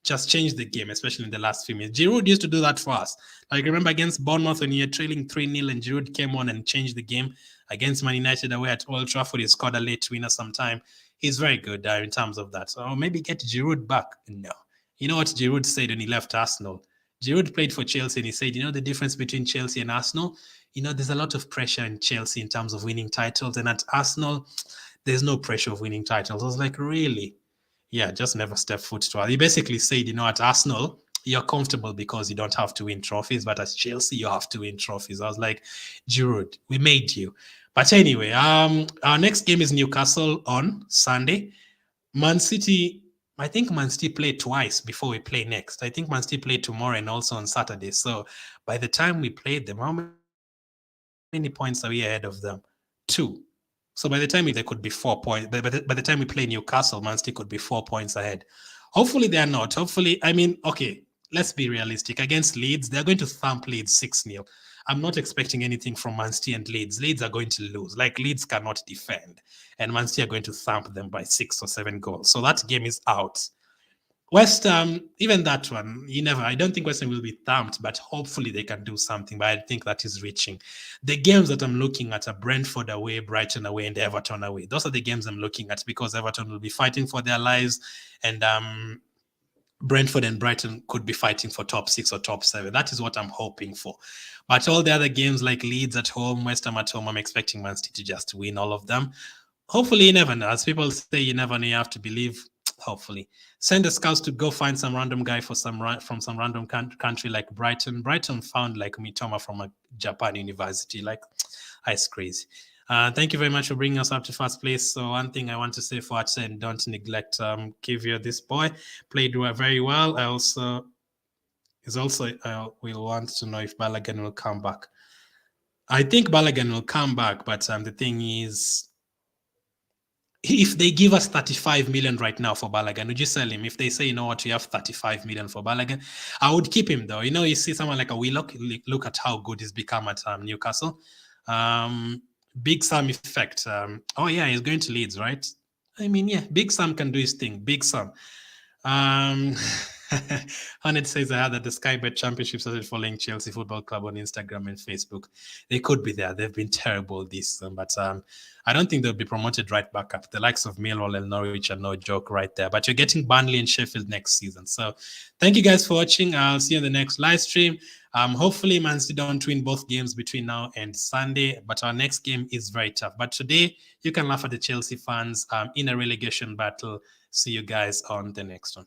just changed the game, especially in the last few minutes. Giroud used to do that for us. Like, remember against Bournemouth when you're trailing 3-0 and Giroud came on and changed the game. Against Man United away at Old Trafford, he scored a late winner sometime. He's very good in terms of that. So maybe get Giroud back. No. You know what Giroud said when he left Arsenal? Giroud played for Chelsea and he said, the difference between Chelsea and Arsenal? There's a lot of pressure in Chelsea in terms of winning titles. And at Arsenal, there's no pressure of winning titles. I was like, really? Yeah, just never step foot to it. He basically said, at Arsenal, you're comfortable because you don't have to win trophies, but at Chelsea, you have to win trophies. I was like, Giroud, we made you. But anyway, our next game is Newcastle on Sunday. Man City, I think Man City play twice before we play next. I think Man City play tomorrow and also on Saturday. So by the time we play them, how many points are we ahead of them? 2. So by the time there could be 4 points. By the time we play Newcastle, Man City could be 4 points ahead. Hopefully they're not. Hopefully, okay, let's be realistic. Against Leeds, they're going to thump Leeds 6-0. I'm not expecting anything from Man City and Leeds. Leeds are going to lose. Like, Leeds cannot defend. And Man City are going to thump them by 6 or 7 goals. So that game is out. West Ham, even that one, I don't think West Ham will be thumped, but hopefully they can do something. But I think that is reaching. The games that I'm looking at are Brentford away, Brighton away, and Everton away. Those are the games I'm looking at because Everton will be fighting for their lives, and Brentford and Brighton could be fighting for top 6 or top 7. That is what I'm hoping for. But all the other games like Leeds at home, West Ham at home, I'm expecting Man City to just win all of them. Hopefully, you never know. As people say, you never know, you have to believe. Hopefully, send the scouts to go find some random guy from some random country like Brighton. Brighton found like Mitoma from a Japan university. Like, it's crazy. Thank you very much for bringing us up to first place. So one thing I want to say for Archer, and don't neglect Kivio, this boy played very well. We'll want to know if Balogun will come back. I think Balogun will come back, but the thing is, if they give us 35 million right now for Balogun, would you sell him? If they say, you know what, you have 35 million for Balogun, I would keep him though. You see someone like a Willock, look at how good he's become at Newcastle. Big Sam effect. He's going to Leeds, right? I mean, yeah, Big Sam can do his thing. Big Sam. Hanet says I heard that the Sky Bet Championship started following Chelsea Football Club on Instagram and Facebook. They could be there. They've been terrible this season, but I don't think they'll be promoted right back up. The likes of Millwall and Norwich are no joke right there. But you're getting Burnley and Sheffield next season. So thank you guys for watching. I'll see you in the next live stream. Hopefully Man City don't win both games between now and Sunday, but our next game is very tough. But today, you can laugh at the Chelsea fans in a relegation battle. See you guys on the next one.